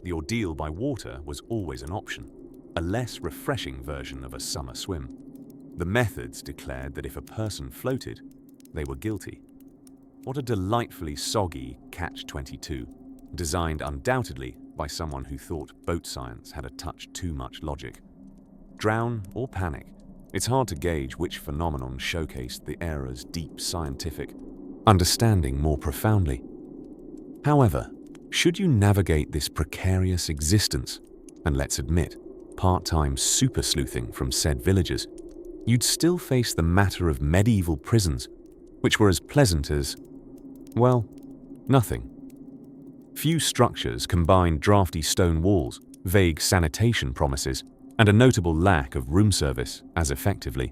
the ordeal by water was always an option, a less refreshing version of a summer swim. The methods declared that if a person floated, they were guilty. What a delightfully soggy catch-22, designed undoubtedly by someone who thought boat science had a touch too much logic. Drown or panic, it's hard to gauge which phenomenon showcased the era's deep scientific understanding more profoundly. However, should you navigate this precarious existence, and let's admit, part-time super sleuthing from said villagers, you'd still face the matter of medieval prisons, which were as pleasant as, well, nothing. Few structures combined drafty stone walls, vague sanitation promises, and a notable lack of room service as effectively.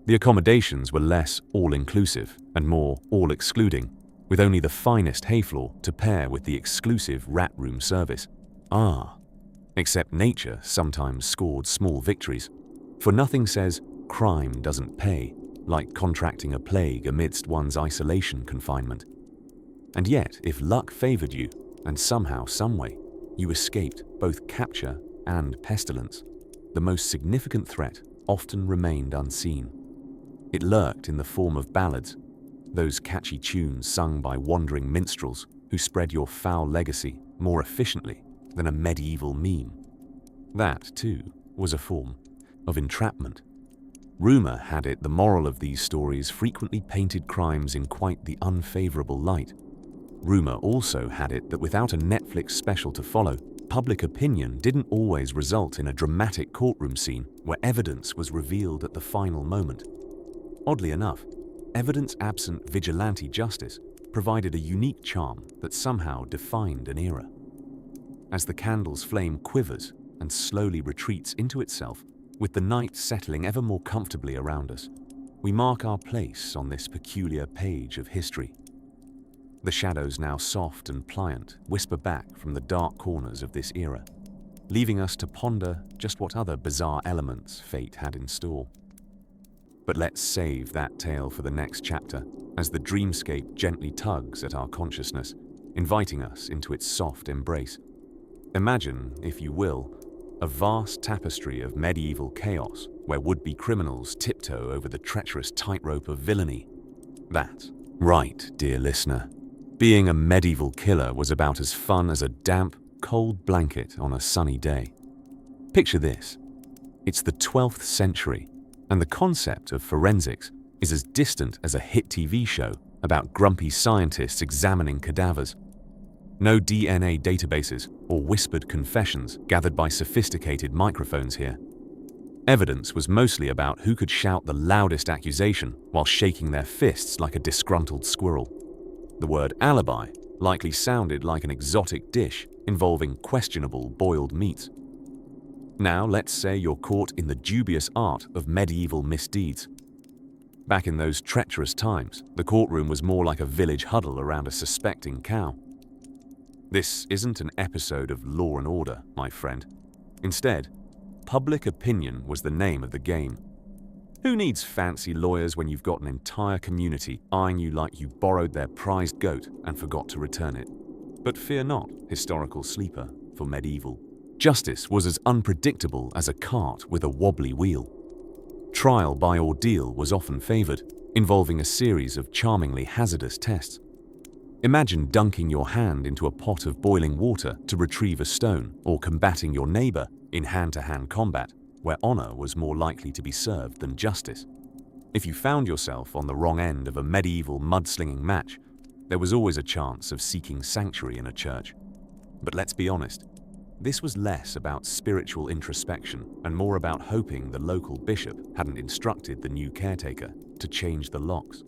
The accommodations were less all-inclusive and more all-excluding, with only the finest hay floor to pair with the exclusive rat room service. Except nature sometimes scored small victories, for nothing says crime doesn't pay, like contracting a plague amidst one's isolation confinement. And yet, if luck favored you, and somehow, someway, you escaped both capture and pestilence, the most significant threat often remained unseen. It lurked in the form of ballads, those catchy tunes sung by wandering minstrels who spread your foul legacy more efficiently than a medieval meme. That, too, was a form of entrapment. Rumor had it the moral of these stories frequently painted crimes in quite the unfavorable light. Rumor also had it that without a Netflix special to follow, public opinion didn't always result in a dramatic courtroom scene where evidence was revealed at the final moment. Oddly enough, evidence-absent vigilante justice provided a unique charm that somehow defined an era. As the candle's flame quivers and slowly retreats into itself, with the night settling ever more comfortably around us, we mark our place on this peculiar page of history. The shadows, now soft and pliant, whisper back from the dark corners of this era, leaving us to ponder just what other bizarre elements fate had in store. But let's save that tale for the next chapter, as the dreamscape gently tugs at our consciousness, inviting us into its soft embrace. Imagine, if you will, a vast tapestry of medieval chaos where would-be criminals tiptoe over the treacherous tightrope of villainy. That, right, dear listener, being a medieval killer was about as fun as a damp, cold blanket on a sunny day. Picture this. It's the 12th century, and the concept of forensics is as distant as a hit TV show about grumpy scientists examining cadavers. No DNA databases or whispered confessions gathered by sophisticated microphones here. Evidence was mostly about who could shout the loudest accusation while shaking their fists like a disgruntled squirrel. The word alibi likely sounded like an exotic dish involving questionable boiled meats. Now let's say you're caught in the dubious art of medieval misdeeds. Back in those treacherous times, the courtroom was more like a village huddle around a suspecting cow. This isn't an episode of Law and Order, my friend. Instead, public opinion was the name of the game, Who needs fancy lawyers when you've got an entire community eyeing you like you borrowed their prized goat and forgot to return it? But fear not, historical sleeper, for medieval justice was as unpredictable as a cart with a wobbly wheel. Trial by ordeal was often favored, involving a series of charmingly hazardous tests. Imagine dunking your hand into a pot of boiling water to retrieve a stone, or combating your neighbor in hand-to-hand combat, where honor was more likely to be served than justice. If you found yourself on the wrong end of a medieval mudslinging match, there was always a chance of seeking sanctuary in a church. But let's be honest, this was less about spiritual introspection and more about hoping the local bishop hadn't instructed the new caretaker to change the locks.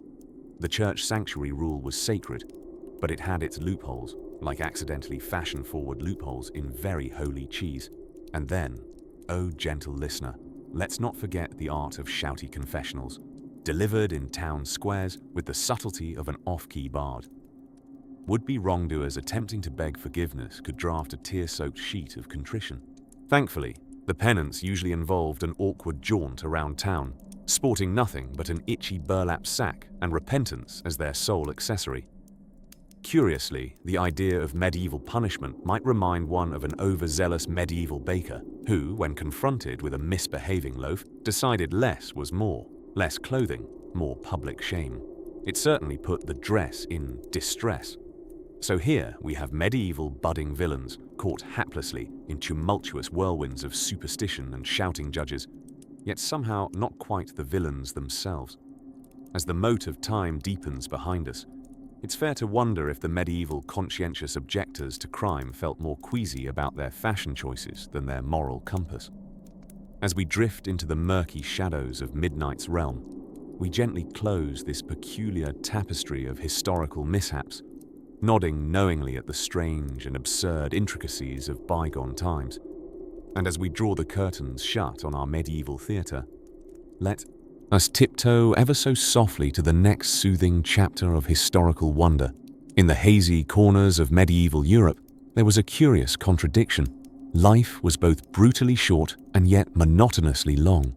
The church sanctuary rule was sacred, but it had its loopholes, like accidentally fashion-forward loopholes in very holy cheese. And then, oh gentle listener, let's not forget the art of shouty confessionals, delivered in town squares with the subtlety of an off-key bard. Would-be wrongdoers attempting to beg forgiveness could draft a tear-soaked sheet of contrition. Thankfully, the penance usually involved an awkward jaunt around town, sporting nothing but an itchy burlap sack and repentance as their sole accessory. Curiously, the idea of medieval punishment might remind one of an overzealous medieval baker who, when confronted with a misbehaving loaf, decided less was more, less clothing, more public shame. It certainly put the dress in distress. So here we have medieval budding villains caught haplessly in tumultuous whirlwinds of superstition and shouting judges, yet somehow not quite the villains themselves. As the moat of time deepens behind us, it's fair to wonder if the medieval conscientious objectors to crime felt more queasy about their fashion choices than their moral compass. As we drift into the murky shadows of midnight's realm, we gently close this peculiar tapestry of historical mishaps, nodding knowingly at the strange and absurd intricacies of bygone times. And as we draw the curtains shut on our medieval theatre, let us tiptoe ever so softly to the next soothing chapter of historical wonder. In the hazy corners of medieval Europe, there was a curious contradiction. Life was both brutally short and yet monotonously long.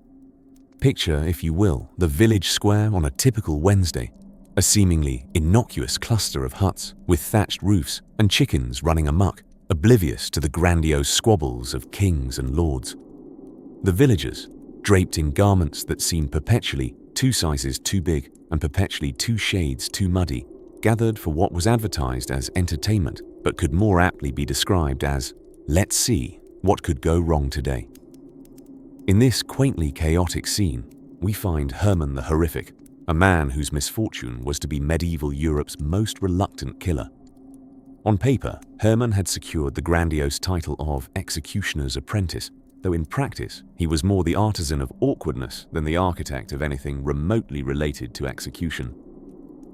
Picture, if you will, the village square on a typical Wednesday, a seemingly innocuous cluster of huts with thatched roofs and chickens running amok, oblivious to the grandiose squabbles of kings and lords. The villagers, draped in garments that seemed perpetually 2 sizes too big and perpetually 2 shades too muddy, gathered for what was advertised as entertainment but could more aptly be described as, let's see what could go wrong today. In this quaintly chaotic scene, we find Herman the Horrific, a man whose misfortune was to be medieval Europe's most reluctant killer. On paper, Herman had secured the grandiose title of executioner's apprentice, though in practice he was more the artisan of awkwardness than the architect of anything remotely related to execution.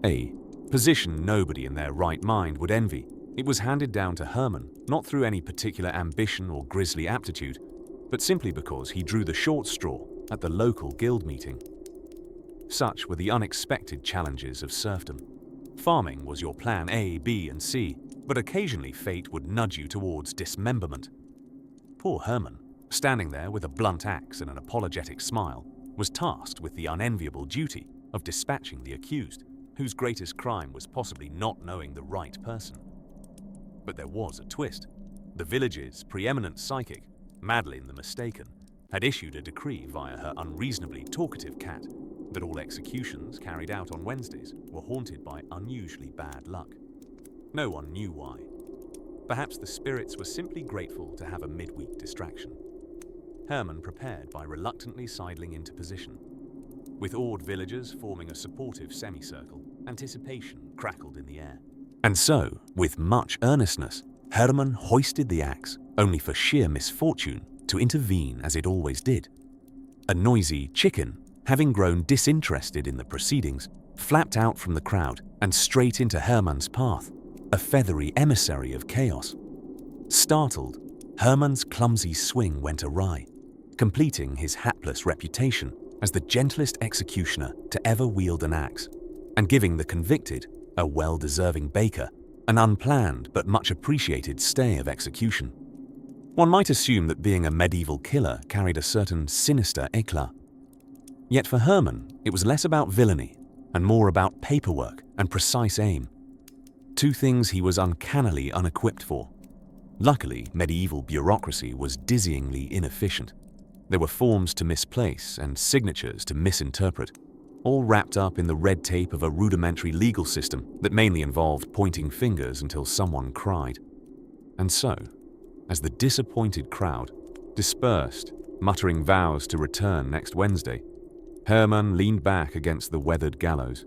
A position nobody in their right mind would envy. It was handed down to Herman, not through any particular ambition or grisly aptitude, but simply because he drew the short straw at the local guild meeting. Such were the unexpected challenges of serfdom. Farming was your plan A, B, and C, but occasionally fate would nudge you towards dismemberment. Poor Herman, standing there with a blunt axe and an apologetic smile, was tasked with the unenviable duty of dispatching the accused, whose greatest crime was possibly not knowing the right person. But there was a twist. The village's preeminent psychic, Madeline the Mistaken, had issued a decree via her unreasonably talkative cat that all executions carried out on Wednesdays were haunted by unusually bad luck. No one knew why. Perhaps the spirits were simply grateful to have a midweek distraction. Herman prepared by reluctantly sidling into position. With awed villagers forming a supportive semicircle, anticipation crackled in the air. And so, with much earnestness, Herman hoisted the axe, only for sheer misfortune to intervene as it always did. A noisy chicken, having grown disinterested in the proceedings, flapped out from the crowd and straight into Herman's path, a feathery emissary of chaos. Startled, Herman's clumsy swing went awry, completing his hapless reputation as the gentlest executioner to ever wield an axe, and giving the convicted, a well-deserving baker, an unplanned but much appreciated stay of execution. One might assume that being a medieval killer carried a certain sinister éclat. Yet for Herman, it was less about villainy and more about paperwork and precise aim. Two things he was uncannily unequipped for. Luckily, medieval bureaucracy was dizzyingly inefficient. There were forms to misplace and signatures to misinterpret, all wrapped up in the red tape of a rudimentary legal system that mainly involved pointing fingers until someone cried. And so, as the disappointed crowd dispersed, muttering vows to return next Wednesday, Herman leaned back against the weathered gallows.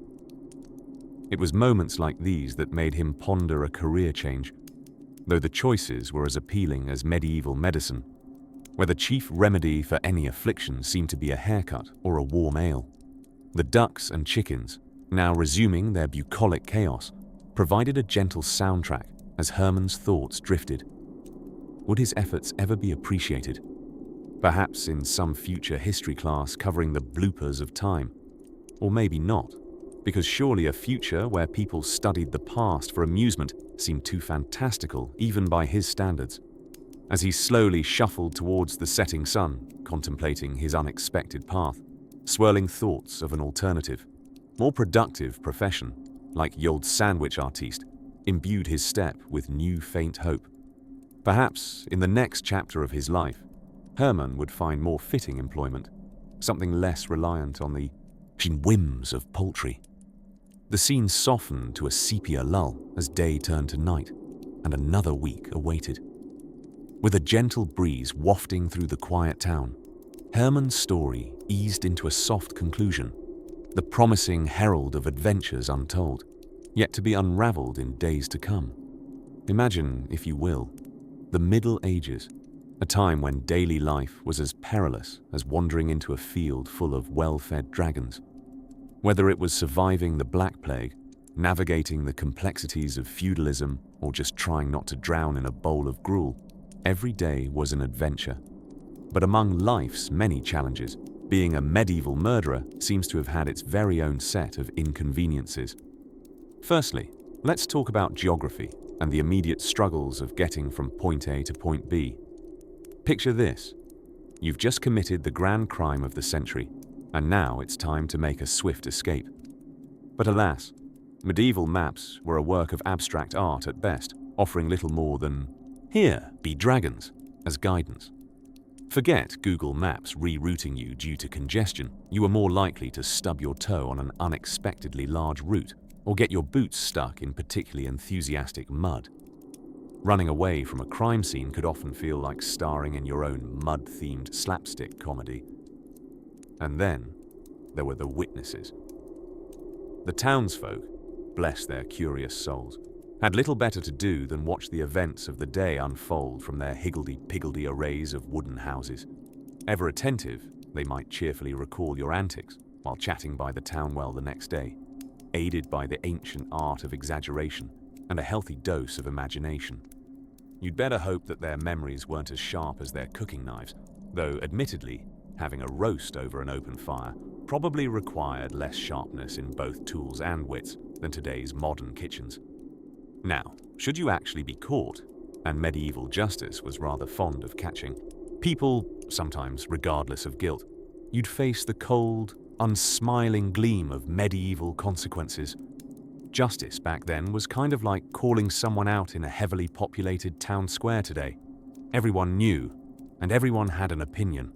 It was moments like these that made him ponder a career change, though the choices were as appealing as medieval medicine, where the chief remedy for any affliction seemed to be a haircut or a warm ale. The ducks and chickens, now resuming their bucolic chaos, provided a gentle soundtrack as Herman's thoughts drifted. Would his efforts ever be appreciated? Perhaps in some future history class covering the bloopers of time. Or maybe not, because surely a future where people studied the past for amusement seemed too fantastical even by his standards. As he slowly shuffled towards the setting sun, contemplating his unexpected path, swirling thoughts of an alternative, more productive profession, like the old sandwich artiste, imbued his step with new faint hope. Perhaps, in the next chapter of his life, Herman would find more fitting employment, something less reliant on the whims of poultry. The scene softened to a sepia lull as day turned to night, and another week awaited. With a gentle breeze wafting through the quiet town, Herman's story eased into a soft conclusion, the promising herald of adventures untold, yet to be unraveled in days to come. Imagine, if you will, the Middle Ages, a time when daily life was as perilous as wandering into a field full of well-fed dragons. Whether it was surviving the Black Plague, navigating the complexities of feudalism, or just trying not to drown in a bowl of gruel, every day was an adventure. But among life's many challenges, being a medieval murderer seems to have had its very own set of inconveniences. Firstly, let's talk about geography and the immediate struggles of getting from point A to point B. Picture this. You've just committed the grand crime of the century, and now it's time to make a swift escape. But alas, medieval maps were a work of abstract art at best, offering little more than, "Here be dragons," as guidance. Forget Google Maps rerouting you due to congestion. You were more likely to stub your toe on an unexpectedly large route or get your boots stuck in particularly enthusiastic mud. Running away from a crime scene could often feel like starring in your own mud-themed slapstick comedy. And then there were the witnesses. The townsfolk, bless their curious souls, had little better to do than watch the events of the day unfold from their higgledy-piggledy arrays of wooden houses. Ever attentive, they might cheerfully recall your antics while chatting by the town well the next day, aided by the ancient art of exaggeration and a healthy dose of imagination. You'd better hope that their memories weren't as sharp as their cooking knives, though admittedly, having a roast over an open fire probably required less sharpness in both tools and wits than today's modern kitchens. Now, should you actually be caught, and medieval justice was rather fond of catching people, sometimes regardless of guilt, you'd face the cold, unsmiling gleam of medieval consequences. Justice back then was kind of like calling someone out in a heavily populated town square today. Everyone knew, and everyone had an opinion.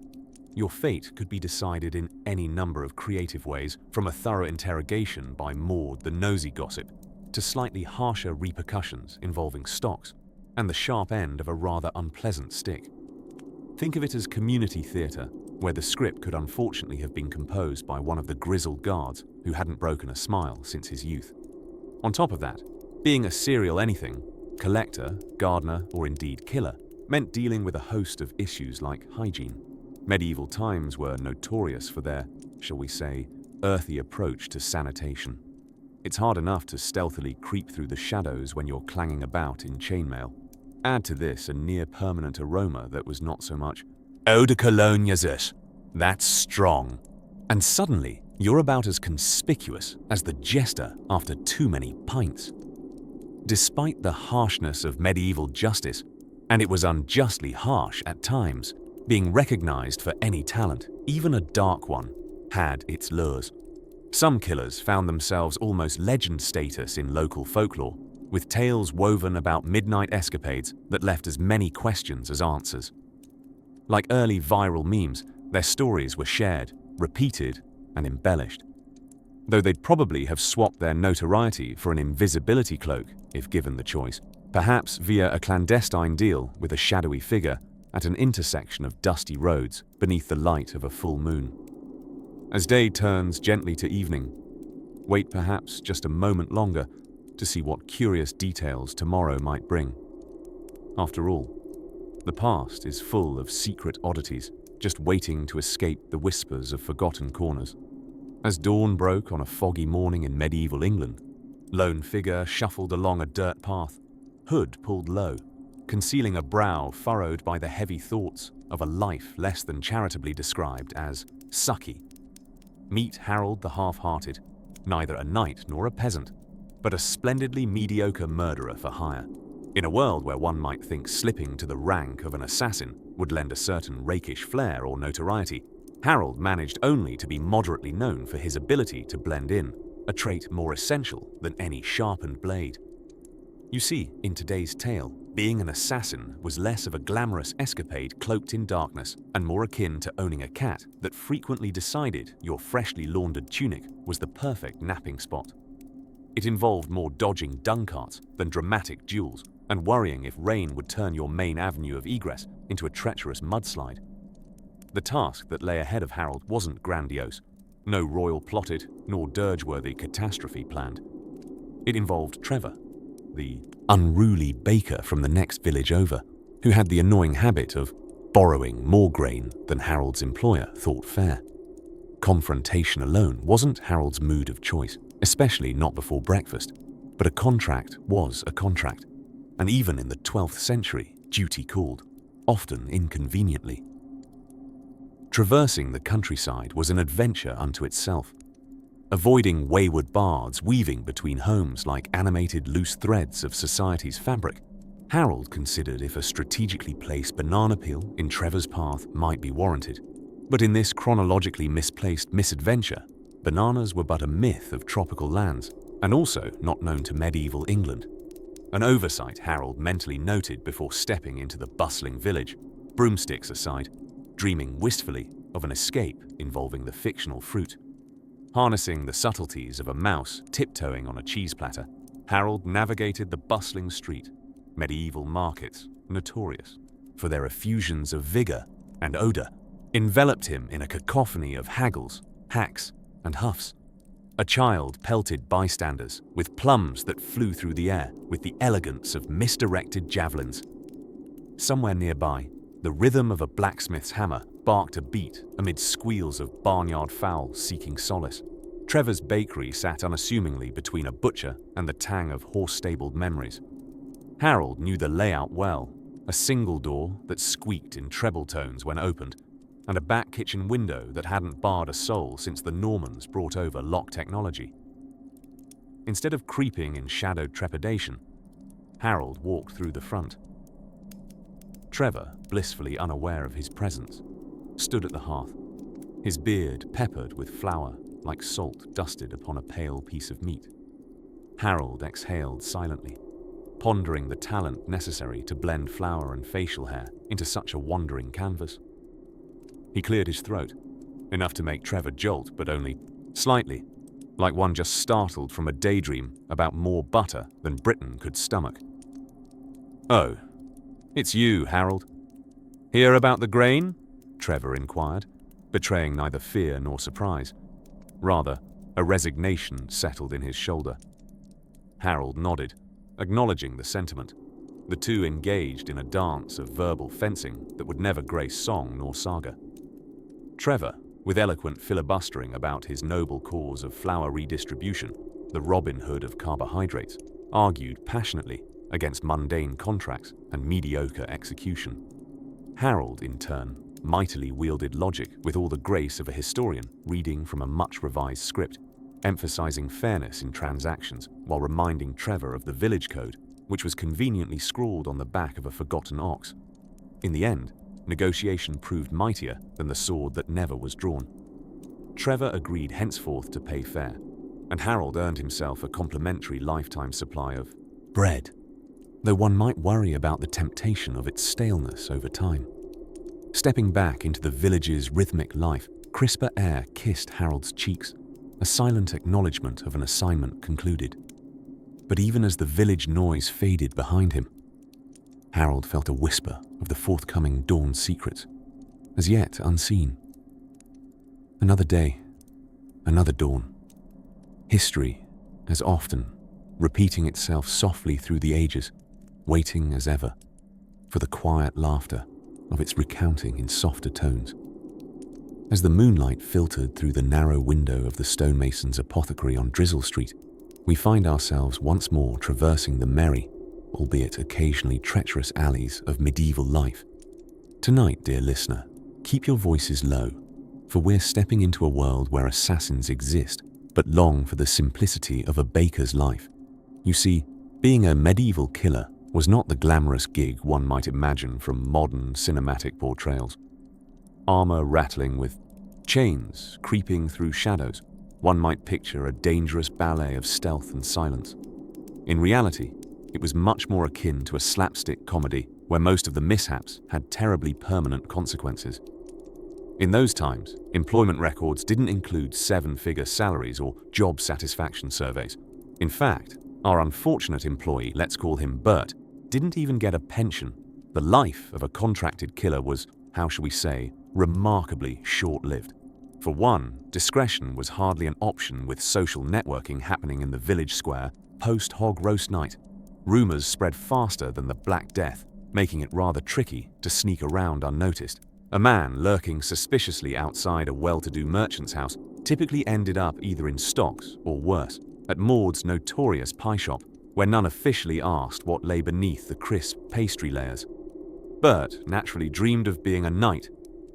Your fate could be decided in any number of creative ways, from a thorough interrogation by Maud the nosy gossip, to slightly harsher repercussions involving stocks, and the sharp end of a rather unpleasant stick. Think of it as community theatre, where the script could unfortunately have been composed by one of the grizzled guards who hadn't broken a smile since his youth. On top of that, being a serial anything, collector, gardener, or indeed killer, meant dealing with a host of issues like hygiene. Medieval times were notorious for their, shall we say, earthy approach to sanitation. It's hard enough to stealthily creep through the shadows when you're clanging about in chainmail. Add to this a near-permanent aroma that was not so much eau de cologne, Jesus, that's strong. And suddenly, you're about as conspicuous as the jester after too many pints. Despite the harshness of medieval justice, and it was unjustly harsh at times, being recognized for any talent, even a dark one, had its lures. Some killers found themselves almost legend status in local folklore, with tales woven about midnight escapades that left as many questions as answers. Like early viral memes, their stories were shared, repeated, and embellished. Though they'd probably have swapped their notoriety for an invisibility cloak if given the choice, perhaps via a clandestine deal with a shadowy figure at an intersection of dusty roads beneath the light of a full moon. As day turns gently to evening, wait perhaps just a moment longer to see what curious details tomorrow might bring. After all, the past is full of secret oddities, just waiting to escape the whispers of forgotten corners. As dawn broke on a foggy morning in medieval England, lone figure shuffled along a dirt path, hood pulled low, concealing a brow furrowed by the heavy thoughts of a life less than charitably described as sucky. Meet Harold the Half-Hearted, neither a knight nor a peasant, but a splendidly mediocre murderer for hire. In a world where one might think slipping to the rank of an assassin would lend a certain rakish flair or notoriety, Harold managed only to be moderately known for his ability to blend in, a trait more essential than any sharpened blade. You see, in today's tale, being an assassin was less of a glamorous escapade cloaked in darkness and more akin to owning a cat that frequently decided your freshly laundered tunic was the perfect napping spot. It involved more dodging dung carts than dramatic duels and worrying if rain would turn your main avenue of egress into a treacherous mudslide. The task that lay ahead of Harold wasn't grandiose, no royal plotted nor dirge-worthy catastrophe planned. It involved Trevor, the unruly baker from the next village over, who had the annoying habit of borrowing more grain than Harold's employer thought fair. Confrontation alone wasn't Harold's mood of choice, especially not before breakfast, but a contract was a contract, and even in the 12th century, duty called, often inconveniently. Traversing the countryside was an adventure unto itself. Avoiding wayward bards weaving between homes like animated loose threads of society's fabric, Harold considered if a strategically placed banana peel in Trevor's path might be warranted. But in this chronologically misplaced misadventure, bananas were but a myth of tropical lands, and also not known to medieval England. An oversight Harold mentally noted before stepping into the bustling village, broomsticks aside, dreaming wistfully of an escape involving the fictional fruit. Harnessing the subtleties of a mouse tiptoeing on a cheese platter, Harold navigated the bustling street, medieval markets, notorious for their effusions of vigor and odor, enveloped him in a cacophony of haggles, hacks, and huffs. A child pelted bystanders with plums that flew through the air with the elegance of misdirected javelins. Somewhere nearby, the rhythm of a blacksmith's hammer barked a beat amid squeals of barnyard fowl seeking solace. Trevor's bakery sat unassumingly between a butcher and the tang of horse-stabled memories. Harold knew the layout well, a single door that squeaked in treble tones when opened, and a back kitchen window that hadn't barred a soul since the Normans brought over lock technology. Instead of creeping in shadowed trepidation, Harold walked through the front. Trevor, blissfully unaware of his presence, stood at the hearth, his beard peppered with flour like salt dusted upon a pale piece of meat. Harold exhaled silently, pondering the talent necessary to blend flour and facial hair into such a wandering canvas. He cleared his throat, enough to make Trevor jolt, but only slightly, like one just startled from a daydream about more butter than Britain could stomach. "Oh, it's you, Harold. Hear about the grain?" Trevor inquired, betraying neither fear nor surprise. Rather, a resignation settled in his shoulder. Harold nodded, acknowledging the sentiment. The two engaged in a dance of verbal fencing that would never grace song nor saga. Trevor, with eloquent filibustering about his noble cause of flour redistribution, the Robin Hood of carbohydrates, argued passionately against mundane contracts and mediocre execution. Harold, in turn, mightily wielded logic with all the grace of a historian reading from a much-revised script, emphasizing fairness in transactions while reminding Trevor of the village code, which was conveniently scrawled on the back of a forgotten ox. In the end, negotiation proved mightier than the sword that never was drawn. Trevor agreed henceforth to pay fare, and Harold earned himself a complimentary lifetime supply of bread, though one might worry about the temptation of its staleness over time. Stepping back into the village's rhythmic life, crisper air kissed Harold's cheeks, a silent acknowledgement of an assignment concluded. But even as the village noise faded behind him, Harold felt a whisper of the forthcoming dawn secrets, as yet unseen. Another day, another dawn. History, as often, repeating itself softly through the ages, waiting as ever for the quiet laughter of its recounting in softer tones. As the moonlight filtered through the narrow window of the stonemason's apothecary on Drizzle Street, we find ourselves once more traversing the merry, albeit occasionally treacherous alleys of medieval life. Tonight, dear listener, keep your voices low, for we're stepping into a world where assassins exist, but long for the simplicity of a baker's life. You see, being a medieval killer was not the glamorous gig one might imagine from modern cinematic portrayals. Armor rattling with chains creeping through shadows, one might picture a dangerous ballet of stealth and silence. In reality, it was much more akin to a slapstick comedy where most of the mishaps had terribly permanent consequences. In those times, employment records didn't include seven-figure salaries or job satisfaction surveys. In fact, our unfortunate employee, let's call him Bert, didn't even get a pension. The life of a contracted killer was, how shall we say, remarkably short-lived. For one, discretion was hardly an option with social networking happening in the village square post-hog roast night. Rumors spread faster than the Black Death, making it rather tricky to sneak around unnoticed. A man lurking suspiciously outside a well-to-do merchant's house typically ended up either in stocks or worse, at Maud's notorious pie shop, where none officially asked what lay beneath the crisp pastry layers. Bert naturally dreamed of being a knight,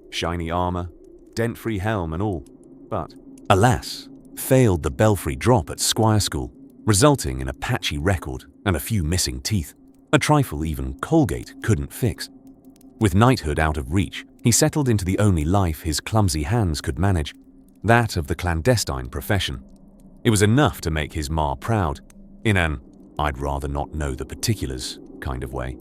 shiny armor, dent-free helm and all, but, alas, failed the belfry drop at Squire School, resulting in a patchy record and a few missing teeth, a trifle even Colgate couldn't fix. With knighthood out of reach, he settled into the only life his clumsy hands could manage, that of the clandestine profession. It was enough to make his ma proud, in an "I'd rather not know the particulars" kind of way.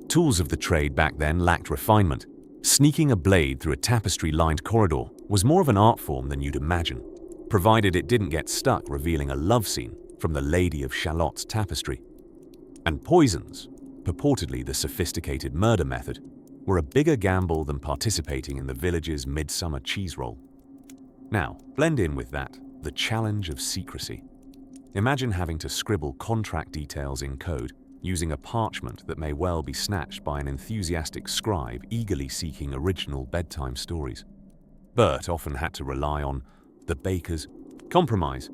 Tools of the trade back then lacked refinement. Sneaking a blade through a tapestry-lined corridor was more of an art form than you'd imagine, provided it didn't get stuck revealing a love scene from the Lady of Shalot's tapestry. And poisons, purportedly the sophisticated murder method, were a bigger gamble than participating in the village's midsummer cheese roll. Now, blend in with that the challenge of secrecy. Imagine having to scribble contract details in code using a parchment that may well be snatched by an enthusiastic scribe eagerly seeking original bedtime stories. Bert often had to rely on the baker's compromise,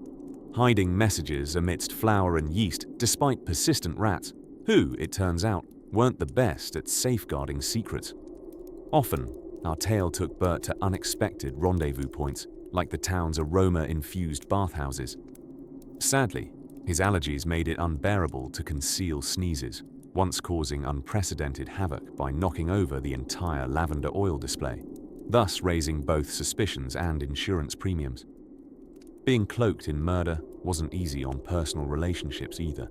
hiding messages amidst flour and yeast despite persistent rats, who, it turns out, weren't the best at safeguarding secrets. Often, our tale took Bert to unexpected rendezvous points, like the town's aroma-infused bathhouses. Sadly, his allergies made it unbearable to conceal sneezes, once causing unprecedented havoc by knocking over the entire lavender oil display, thus raising both suspicions and insurance premiums. Being cloaked in murder wasn't easy on personal relationships either.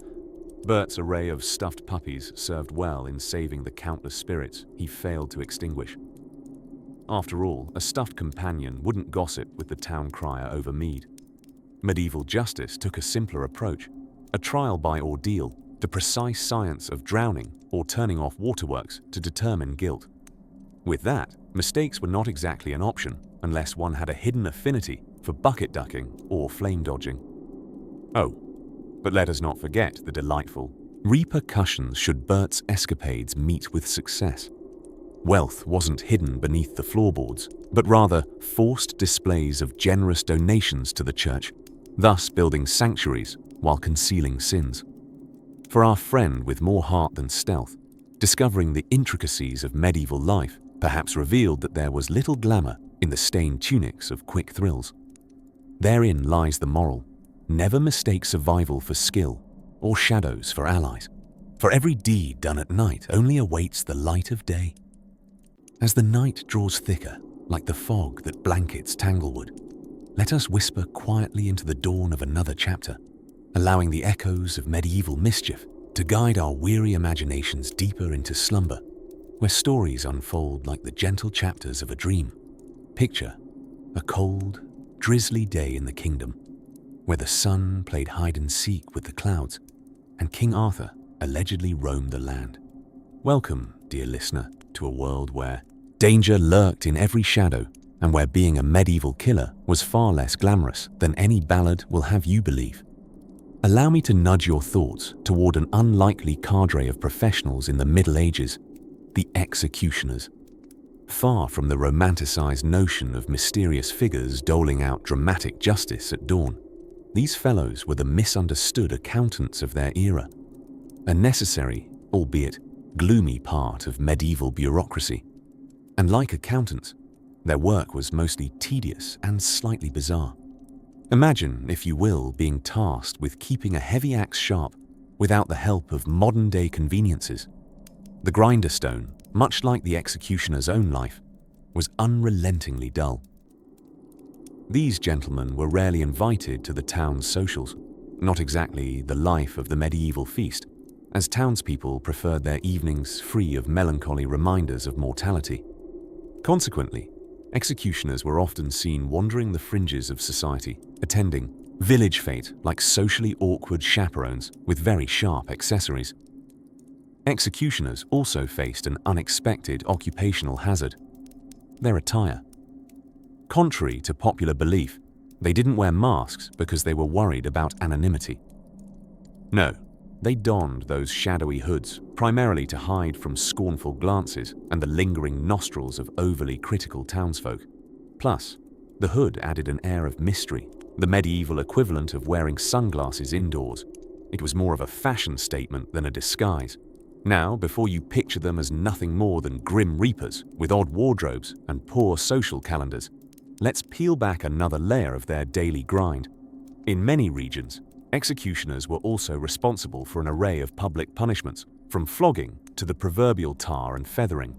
Bert's array of stuffed puppies served well in saving the countless spirits he failed to extinguish. After all, a stuffed companion wouldn't gossip with the town crier over mead. Medieval justice took a simpler approach, a trial by ordeal, the precise science of drowning or turning off waterworks to determine guilt. With that, mistakes were not exactly an option unless one had a hidden affinity for bucket ducking or flame dodging. Oh, but let us not forget the delightful repercussions should Bert's escapades meet with success. Wealth wasn't hidden beneath the floorboards, but rather forced displays of generous donations to the church, thus building sanctuaries while concealing sins. For our friend with more heart than stealth, discovering the intricacies of medieval life perhaps revealed that there was little glamour in the stained tunics of quick thrills. Therein lies the moral: never mistake survival for skill or shadows for allies, for every deed done at night only awaits the light of day. As the night draws thicker, like the fog that blankets Tanglewood, let us whisper quietly into the dawn of another chapter, allowing the echoes of medieval mischief to guide our weary imaginations deeper into slumber, where stories unfold like the gentle chapters of a dream. Picture a cold, drizzly day in the kingdom, where the sun played hide-and-seek with the clouds, and King Arthur allegedly roamed the land. Welcome, dear listener, to a world where danger lurked in every shadow and where being a medieval killer was far less glamorous than any ballad will have you believe. Allow me to nudge your thoughts toward an unlikely cadre of professionals in the Middle Ages, the executioners. Far from the romanticized notion of mysterious figures doling out dramatic justice at dawn, these fellows were the misunderstood accountants of their era, a necessary, albeit gloomy part of medieval bureaucracy. And like accountants, their work was mostly tedious and slightly bizarre. Imagine, if you will, being tasked with keeping a heavy axe sharp without the help of modern-day conveniences. The grinder stone, much like the executioner's own life, was unrelentingly dull. These gentlemen were rarely invited to the town's socials, not exactly the life of the medieval feast, as townspeople preferred their evenings free of melancholy reminders of mortality. Consequently, executioners were often seen wandering the fringes of society, attending village fete like socially awkward chaperones with very sharp accessories. Executioners also faced an unexpected occupational hazard: their attire. Contrary to popular belief, they didn't wear masks because they were worried about anonymity. No, they donned those shadowy hoods primarily to hide from scornful glances and the lingering nostrils of overly critical townsfolk. Plus, the hood added an air of mystery, the medieval equivalent of wearing sunglasses indoors. It was more of a fashion statement than a disguise. Now, before you picture them as nothing more than grim reapers with odd wardrobes and poor social calendars, let's peel back another layer of their daily grind. In many regions, executioners were also responsible for an array of public punishments, from flogging to the proverbial tar and feathering.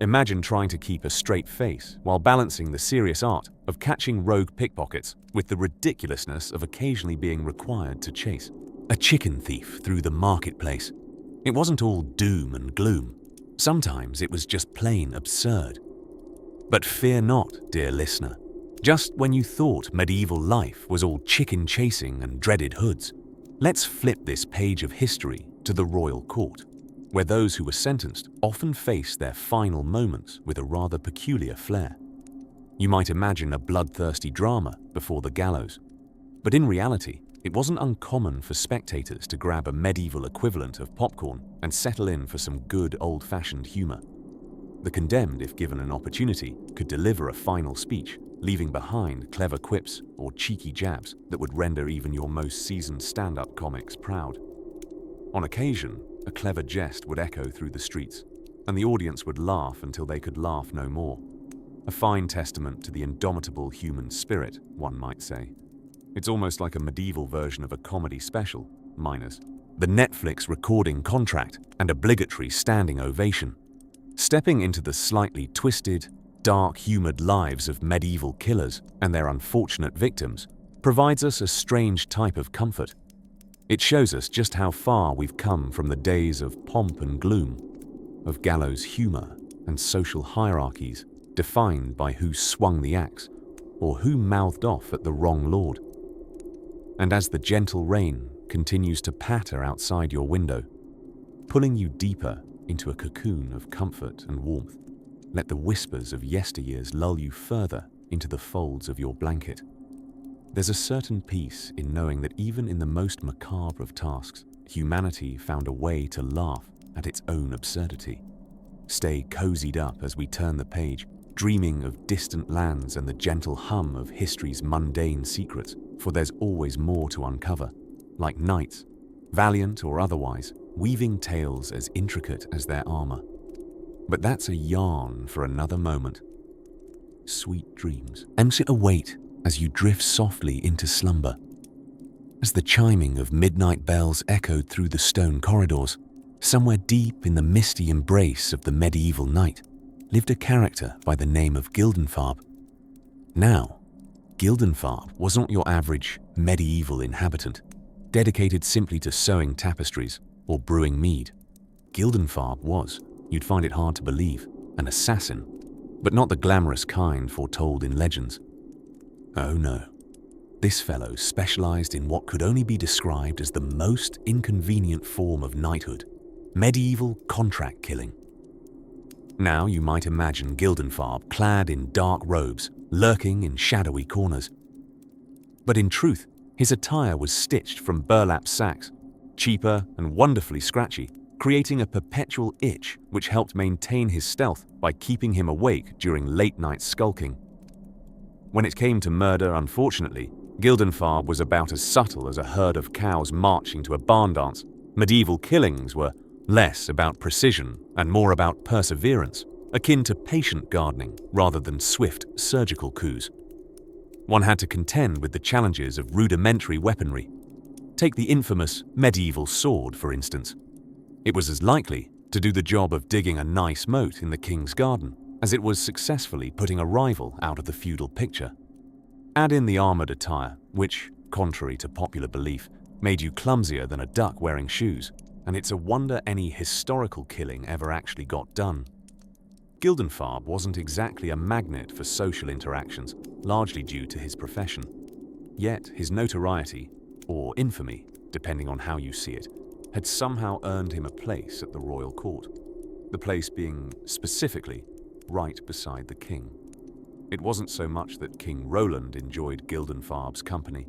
Imagine trying to keep a straight face while balancing the serious art of catching rogue pickpockets with the ridiculousness of occasionally being required to chase a chicken thief through the marketplace. It wasn't all doom and gloom. Sometimes it was just plain absurd. But fear not, dear listener. Just when you thought medieval life was all chicken chasing and dreaded hoods, let's flip this page of history to the royal court, where those who were sentenced often faced their final moments with a rather peculiar flair. You might imagine a bloodthirsty drama before the gallows, but in reality, it wasn't uncommon for spectators to grab a medieval equivalent of popcorn and settle in for some good old-fashioned humor. The condemned, if given an opportunity, could deliver a final speech, leaving behind clever quips or cheeky jabs that would render even your most seasoned stand-up comics proud. On occasion, a clever jest would echo through the streets, and the audience would laugh until they could laugh no more. A fine testament to the indomitable human spirit, one might say. It's almost like a medieval version of a comedy special, minus the Netflix recording contract and obligatory standing ovation. Stepping into the slightly twisted, dark-humored lives of medieval killers and their unfortunate victims provides us a strange type of comfort. It shows us just how far we've come from the days of pomp and gloom, of gallows humor and social hierarchies defined by who swung the axe or who mouthed off at the wrong lord. And as the gentle rain continues to patter outside your window, pulling you deeper into a cocoon of comfort and warmth, let the whispers of yesteryears lull you further into the folds of your blanket. There's a certain peace in knowing that even in the most macabre of tasks, humanity found a way to laugh at its own absurdity. Stay cozied up as we turn the page, dreaming of distant lands and the gentle hum of history's mundane secrets, for there's always more to uncover, like knights, valiant or otherwise, weaving tales as intricate as their armor. But that's a yarn for another moment. Sweet dreams await as you drift softly into slumber. As the chiming of midnight bells echoed through the stone corridors, somewhere deep in the misty embrace of the medieval night lived a character by the name of Gildenfarb. Now, Gildenfarb was not your average medieval inhabitant, dedicated simply to sewing tapestries or brewing mead. Gildenfarb was, you'd find it hard to believe, an assassin, but not the glamorous kind foretold in legends. Oh no. This fellow specialized in what could only be described as the most inconvenient form of knighthood, medieval contract killing. Now you might imagine Gildenfarb clad in dark robes, lurking in shadowy corners. But in truth, his attire was stitched from burlap sacks, cheaper and wonderfully scratchy, creating a perpetual itch which helped maintain his stealth by keeping him awake during late-night skulking. When it came to murder, unfortunately, Gildenfarb was about as subtle as a herd of cows marching to a barn dance. Medieval killings were less about precision and more about perseverance, akin to patient gardening rather than swift surgical coups. One had to contend with the challenges of rudimentary weaponry. Take the infamous medieval sword, for instance. It was as likely to do the job of digging a nice moat in the king's garden as it was successfully putting a rival out of the feudal picture. Add in the armored attire, which, contrary to popular belief, made you clumsier than a duck wearing shoes, and it's a wonder any historical killing ever actually got done. Gildenfarb wasn't exactly a magnet for social interactions, largely due to his profession. Yet his notoriety, or infamy, depending on how you see it, had somehow earned him a place at the royal court, the place being, specifically, right beside the king. It wasn't so much that King Roland enjoyed Gildenfarb's company.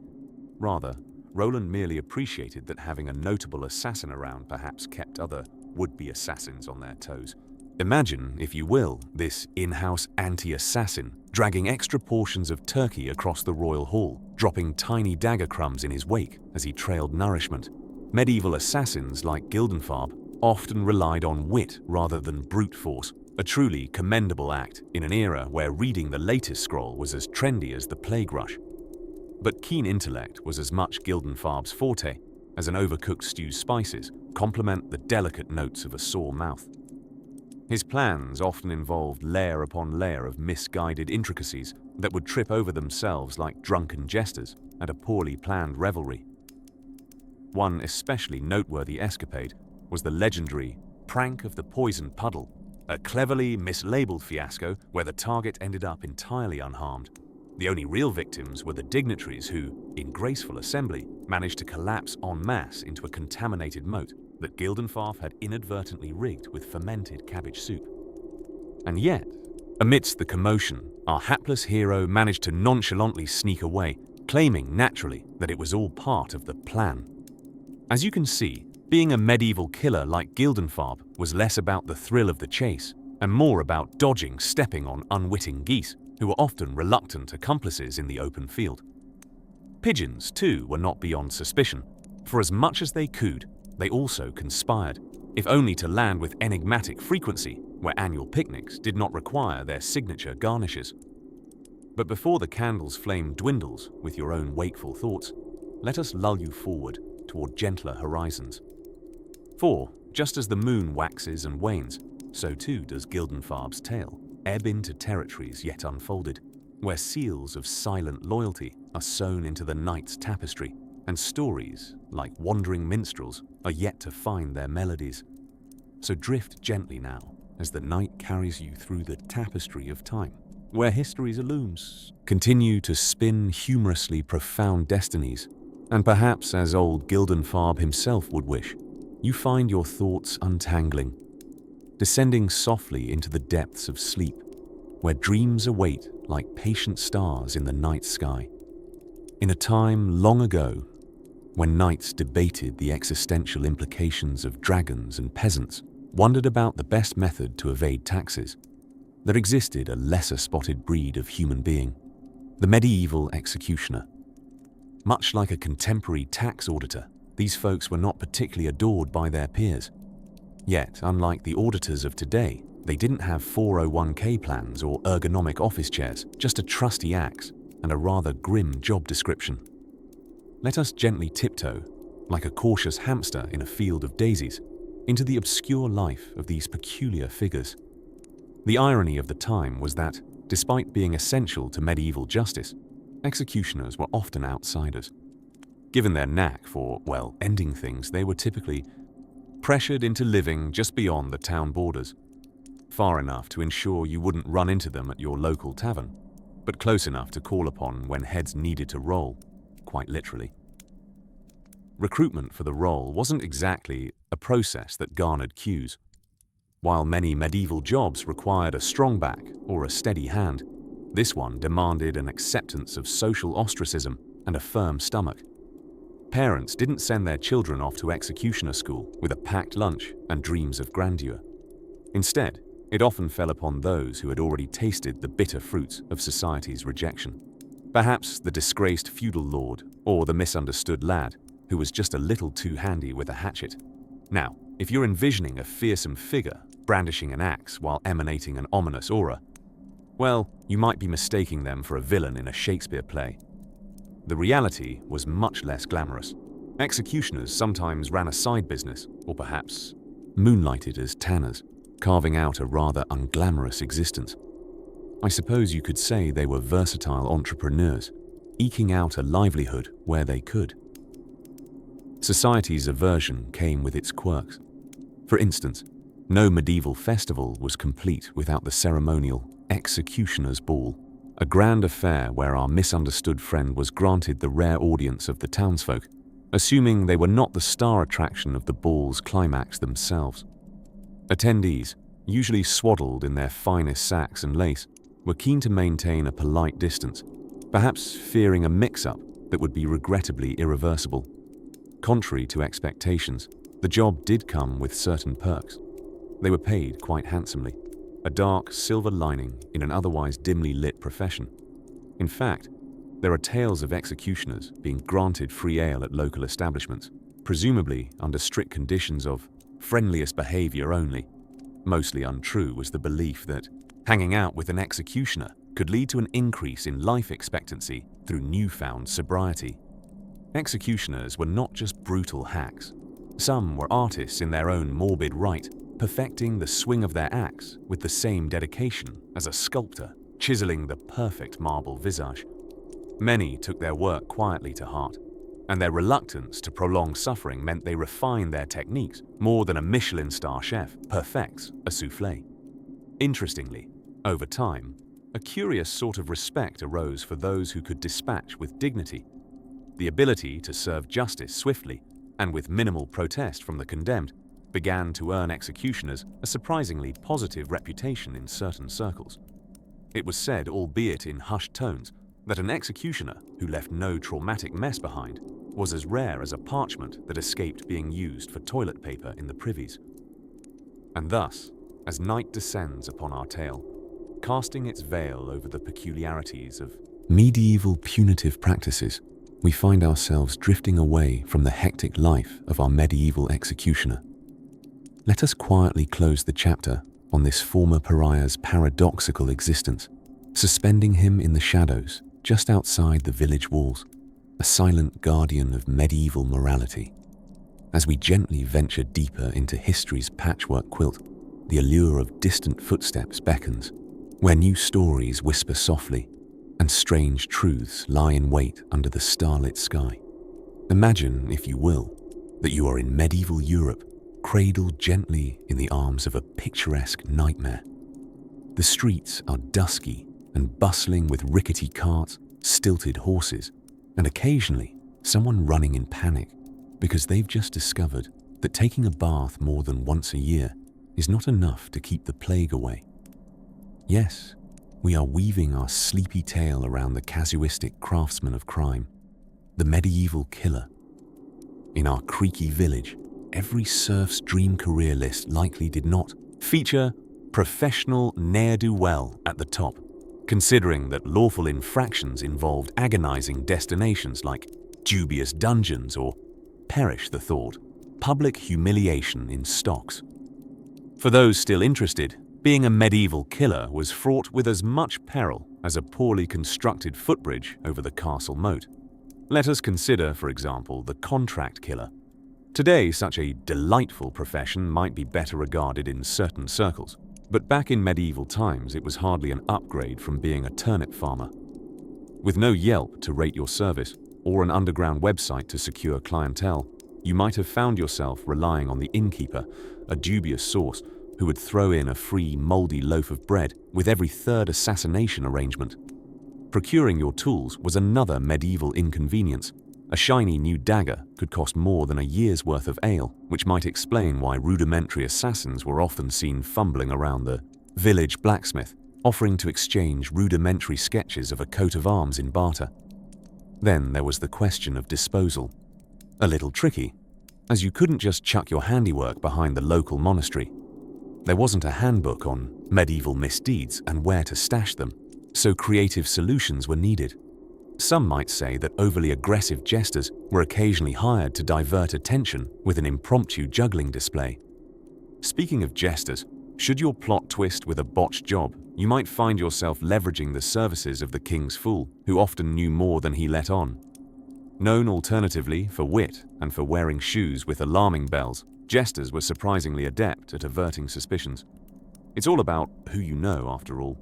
Rather, Roland merely appreciated that having a notable assassin around perhaps kept other would-be assassins on their toes. Imagine, if you will, this in-house anti-assassin dragging extra portions of turkey across the royal hall, dropping tiny dagger crumbs in his wake as he trailed nourishment. Medieval assassins like Gildenfarb often relied on wit rather than brute force, a truly commendable act in an era where reading the latest scroll was as trendy as the plague rush. But keen intellect was as much Gildenfarb's forte as an overcooked stew's spices complement the delicate notes of a sore mouth. His plans often involved layer upon layer of misguided intricacies that would trip over themselves like drunken jesters at a poorly planned revelry. One especially noteworthy escapade was the legendary prank of the poisoned puddle, a cleverly mislabeled fiasco where the target ended up entirely unharmed. The only real victims were the dignitaries who, in graceful assembly, managed to collapse en masse into a contaminated moat that Gildenfarb had inadvertently rigged with fermented cabbage soup. And yet, amidst the commotion, our hapless hero managed to nonchalantly sneak away, claiming naturally that it was all part of the plan. As you can see, being a medieval killer like Gildenfarb was less about the thrill of the chase and more about dodging stepping on unwitting geese who were often reluctant accomplices in the open field. Pigeons, too, were not beyond suspicion. For as much as they cooed, they also conspired, if only to land with enigmatic frequency where annual picnics did not require their signature garnishes. But before the candle's flame dwindles with your own wakeful thoughts, let us lull you forward toward gentler horizons. For, just as the moon waxes and wanes, so too does Gildenfarb's tale ebb into territories yet unfolded, where seals of silent loyalty are sewn into the night's tapestry, and stories, like wandering minstrels, are yet to find their melodies. So drift gently now, as the night carries you through the tapestry of time, where history's looms continue to spin humorously profound destinies, and perhaps, as old Gildenfarb himself would wish, you find your thoughts untangling, descending softly into the depths of sleep, where dreams await like patient stars in the night sky. In a time long ago, when knights debated the existential implications of dragons and peasants wondered about the best method to evade taxes, there existed a lesser-spotted breed of human being, the medieval executioner. Much like a contemporary tax auditor, these folks were not particularly adored by their peers. Yet, unlike the auditors of today, they didn't have 401k plans or ergonomic office chairs, just a trusty axe and a rather grim job description. Let us gently tiptoe, like a cautious hamster in a field of daisies, into the obscure life of these peculiar figures. The irony of the time was that, despite being essential to medieval justice, executioners were often outsiders. Given their knack for, well, ending things, they were typically pressured into living just beyond the town borders, far enough to ensure you wouldn't run into them at your local tavern, but close enough to call upon when heads needed to roll, quite literally. Recruitment for the role wasn't exactly a process that garnered cues. While many medieval jobs required a strong back or a steady hand, this one demanded an acceptance of social ostracism and a firm stomach. Parents didn't send their children off to executioner school with a packed lunch and dreams of grandeur. Instead, it often fell upon those who had already tasted the bitter fruits of society's rejection. Perhaps the disgraced feudal lord or the misunderstood lad who was just a little too handy with a hatchet. Now, if you're envisioning a fearsome figure brandishing an axe while emanating an ominous aura, well, you might be mistaking them for a villain in a Shakespeare play. The reality was much less glamorous. Executioners sometimes ran a side business, or perhaps moonlighted as tanners, carving out a rather unglamorous existence. I suppose you could say they were versatile entrepreneurs, eking out a livelihood where they could. Society's aversion came with its quirks. For instance, no medieval festival was complete without the ceremonial executioner's ball, a grand affair where our misunderstood friend was granted the rare audience of the townsfolk, assuming they were not the star attraction of the ball's climax themselves. Attendees, usually swaddled in their finest sacks and lace, were keen to maintain a polite distance, perhaps fearing a mix-up that would be regrettably irreversible. Contrary to expectations, the job did come with certain perks. They were paid quite handsomely, a dark silver lining in an otherwise dimly lit profession. In fact, there are tales of executioners being granted free ale at local establishments, presumably under strict conditions of friendliest behavior only. Mostly untrue was the belief that hanging out with an executioner could lead to an increase in life expectancy through newfound sobriety. Executioners were not just brutal hacks. Some were artists in their own morbid right, perfecting the swing of their axe with the same dedication as a sculptor chiseling the perfect marble visage. Many took their work quietly to heart, and their reluctance to prolong suffering meant they refined their techniques more than a Michelin star chef perfects a soufflé. Interestingly, over time, a curious sort of respect arose for those who could dispatch with dignity. The ability to serve justice swiftly and with minimal protest from the condemned began to earn executioners a surprisingly positive reputation in certain circles. It was said, albeit in hushed tones, that an executioner who left no traumatic mess behind was as rare as a parchment that escaped being used for toilet paper in the privies. And thus, as night descends upon our tale, casting its veil over the peculiarities of medieval punitive practices, we find ourselves drifting away from the hectic life of our medieval executioner. Let us quietly close the chapter on this former pariah's paradoxical existence, suspending him in the shadows just outside the village walls, a silent guardian of medieval morality. As we gently venture deeper into history's patchwork quilt, the allure of distant footsteps beckons, where new stories whisper softly and strange truths lie in wait under the starlit sky. Imagine, if you will, that you are in medieval Europe, cradled gently in the arms of a picturesque nightmare. The streets are dusky and bustling with rickety carts, stilted horses, and occasionally someone running in panic because they've just discovered that taking a bath more than once a year is not enough to keep the plague away. Yes, we are weaving our sleepy tale around the casuistic craftsman of crime, the medieval killer. In our creaky village, every serf's dream career list likely did not feature professional ne'er-do-well at the top, considering that lawful infractions involved agonizing destinations like dubious dungeons or, perish the thought, public humiliation in stocks. For those still interested, being a medieval killer was fraught with as much peril as a poorly constructed footbridge over the castle moat. Let us consider, for example, the contract killer. Today, such a delightful profession might be better regarded in certain circles, but back in medieval times it was hardly an upgrade from being a turnip farmer. With no Yelp to rate your service or an underground website to secure clientele, you might have found yourself relying on the innkeeper, a dubious source who would throw in a free, moldy loaf of bread with every third assassination arrangement. Procuring your tools was another medieval inconvenience. A shiny new dagger could cost more than a year's worth of ale, which might explain why rudimentary assassins were often seen fumbling around the village blacksmith, offering to exchange rudimentary sketches of a coat of arms in barter. Then there was the question of disposal. A little tricky, as you couldn't just chuck your handiwork behind the local monastery. There wasn't a handbook on medieval misdeeds and where to stash them, so creative solutions were needed. Some might say that overly aggressive jesters were occasionally hired to divert attention with an impromptu juggling display. Speaking of jesters, should your plot twist with a botched job, you might find yourself leveraging the services of the king's fool, who often knew more than he let on. Known alternatively for wit and for wearing shoes with alarming bells, jesters were surprisingly adept at averting suspicions. It's all about who you know, after all.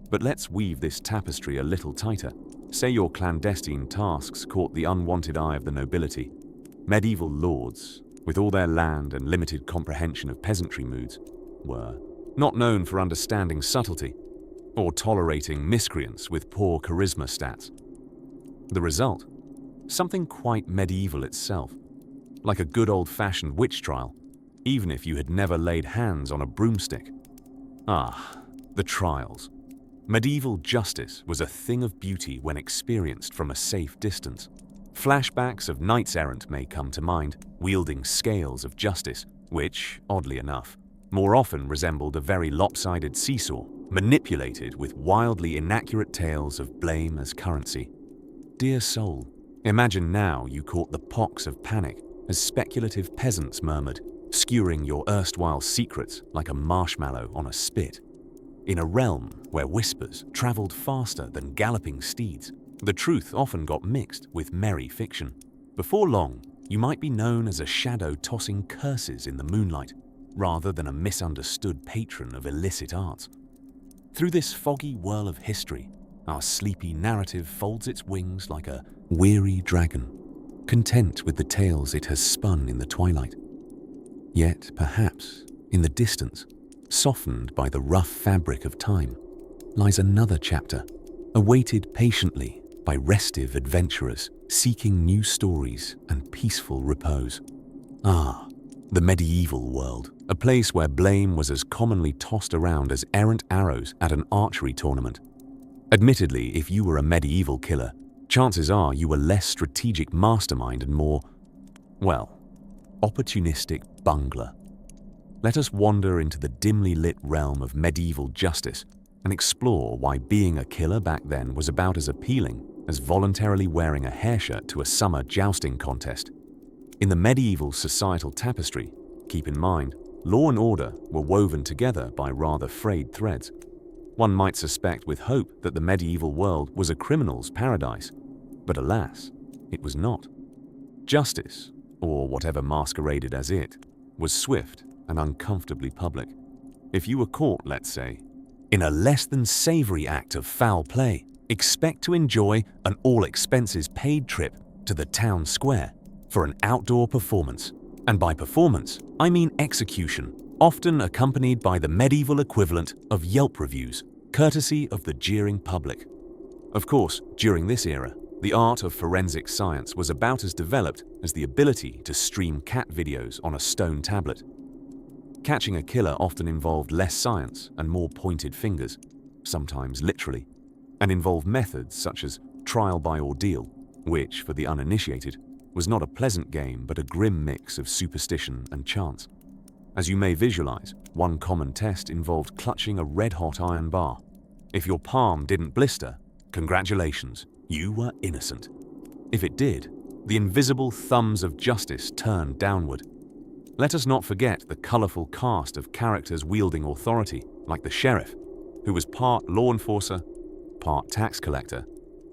But let's weave this tapestry a little tighter. Say your clandestine tasks caught the unwanted eye of the nobility. Medieval lords, with all their land and limited comprehension of peasantry moods, were not known for understanding subtlety or tolerating miscreants with poor charisma stats. The result? Something quite medieval itself, like a good old-fashioned witch trial, even if you had never laid hands on a broomstick. Ah, the trials. Medieval justice was a thing of beauty when experienced from a safe distance. Flashbacks of knights-errant may come to mind, wielding scales of justice, which, oddly enough, more often resembled a very lopsided seesaw, manipulated with wildly inaccurate tales of blame as currency. Dear soul, imagine now you caught the pox of panic as speculative peasants murmured, skewering your erstwhile secrets like a marshmallow on a spit. In a realm where whispers traveled faster than galloping steeds, the truth often got mixed with merry fiction. Before long, you might be known as a shadow tossing curses in the moonlight, rather than a misunderstood patron of illicit arts. Through this foggy whirl of history, our sleepy narrative folds its wings like a weary dragon, content with the tales it has spun in the twilight. Yet, perhaps, in the distance, softened by the rough fabric of time, lies another chapter, awaited patiently by restive adventurers seeking new stories and peaceful repose. Ah, the medieval world, a place where blame was as commonly tossed around as errant arrows at an archery tournament. Admittedly, if you were a medieval killer, chances are you were less strategic mastermind and more, well, opportunistic bungler. Let us wander into the dimly lit realm of medieval justice and explore why being a killer back then was about as appealing as voluntarily wearing a hair shirt to a summer jousting contest. In the medieval societal tapestry, keep in mind, law and order were woven together by rather frayed threads. One might suspect with hope that the medieval world was a criminal's paradise, but alas, it was not. Justice, or whatever masqueraded as it, was swift and uncomfortably public. If you were caught, let's say, in a less than savory act of foul play, expect to enjoy an all-expenses-paid trip to the town square for an outdoor performance. And by performance, I mean execution, often accompanied by the medieval equivalent of Yelp reviews, courtesy of the jeering public. Of course, during this era, the art of forensic science was about as developed as the ability to stream cat videos on a stone tablet. Catching a killer often involved less science and more pointed fingers, sometimes literally, and involved methods such as trial by ordeal, which, for the uninitiated, was not a pleasant game but a grim mix of superstition and chance. As you may visualize, one common test involved clutching a red-hot iron bar. If your palm didn't blister, congratulations, you were innocent. If it did, the invisible thumbs of justice turned downward. Let us not forget the colorful cast of characters wielding authority, like the sheriff, who was part law enforcer, part tax collector,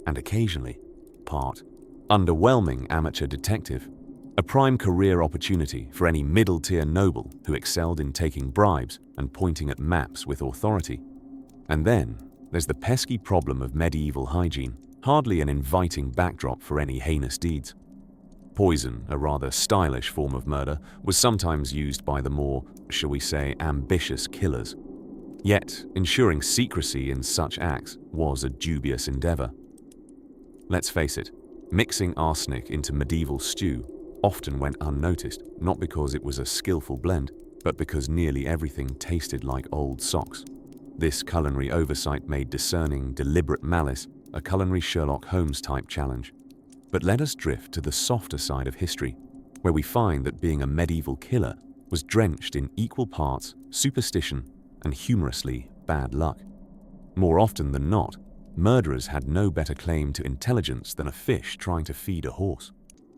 and occasionally part underwhelming amateur detective, a prime career opportunity for any middle-tier noble who excelled in taking bribes and pointing at maps with authority. And then there's the pesky problem of medieval hygiene. hardly an inviting backdrop for any heinous deeds. Poison, a rather stylish form of murder, was sometimes used by the more, shall we say, ambitious killers. Yet, ensuring secrecy in such acts was a dubious endeavor. Let's face it, mixing arsenic into medieval stew often went unnoticed, not because it was a skillful blend, but because nearly everything tasted like old socks. This culinary oversight made discerning deliberate malice a culinary Sherlock Holmes-type challenge. But let us drift to the softer side of history, where we find that being a medieval killer was drenched in equal parts superstition and humorously bad luck. More often than not, murderers had no better claim to intelligence than a fish trying to feed a horse.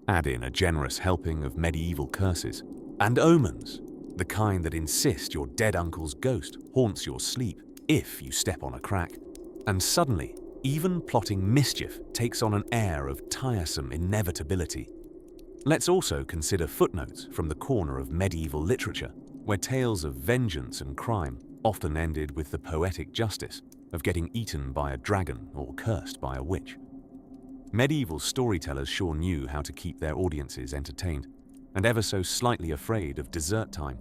Add in a generous helping of medieval curses and omens, the kind that insist your dead uncle's ghost haunts your sleep if you step on a crack. And suddenly, even plotting mischief takes on an air of tiresome inevitability. Let's also consider footnotes from the corner of medieval literature, where tales of vengeance and crime often ended with the poetic justice of getting eaten by a dragon or cursed by a witch. Medieval storytellers sure knew how to keep their audiences entertained, and ever so slightly afraid of dessert time.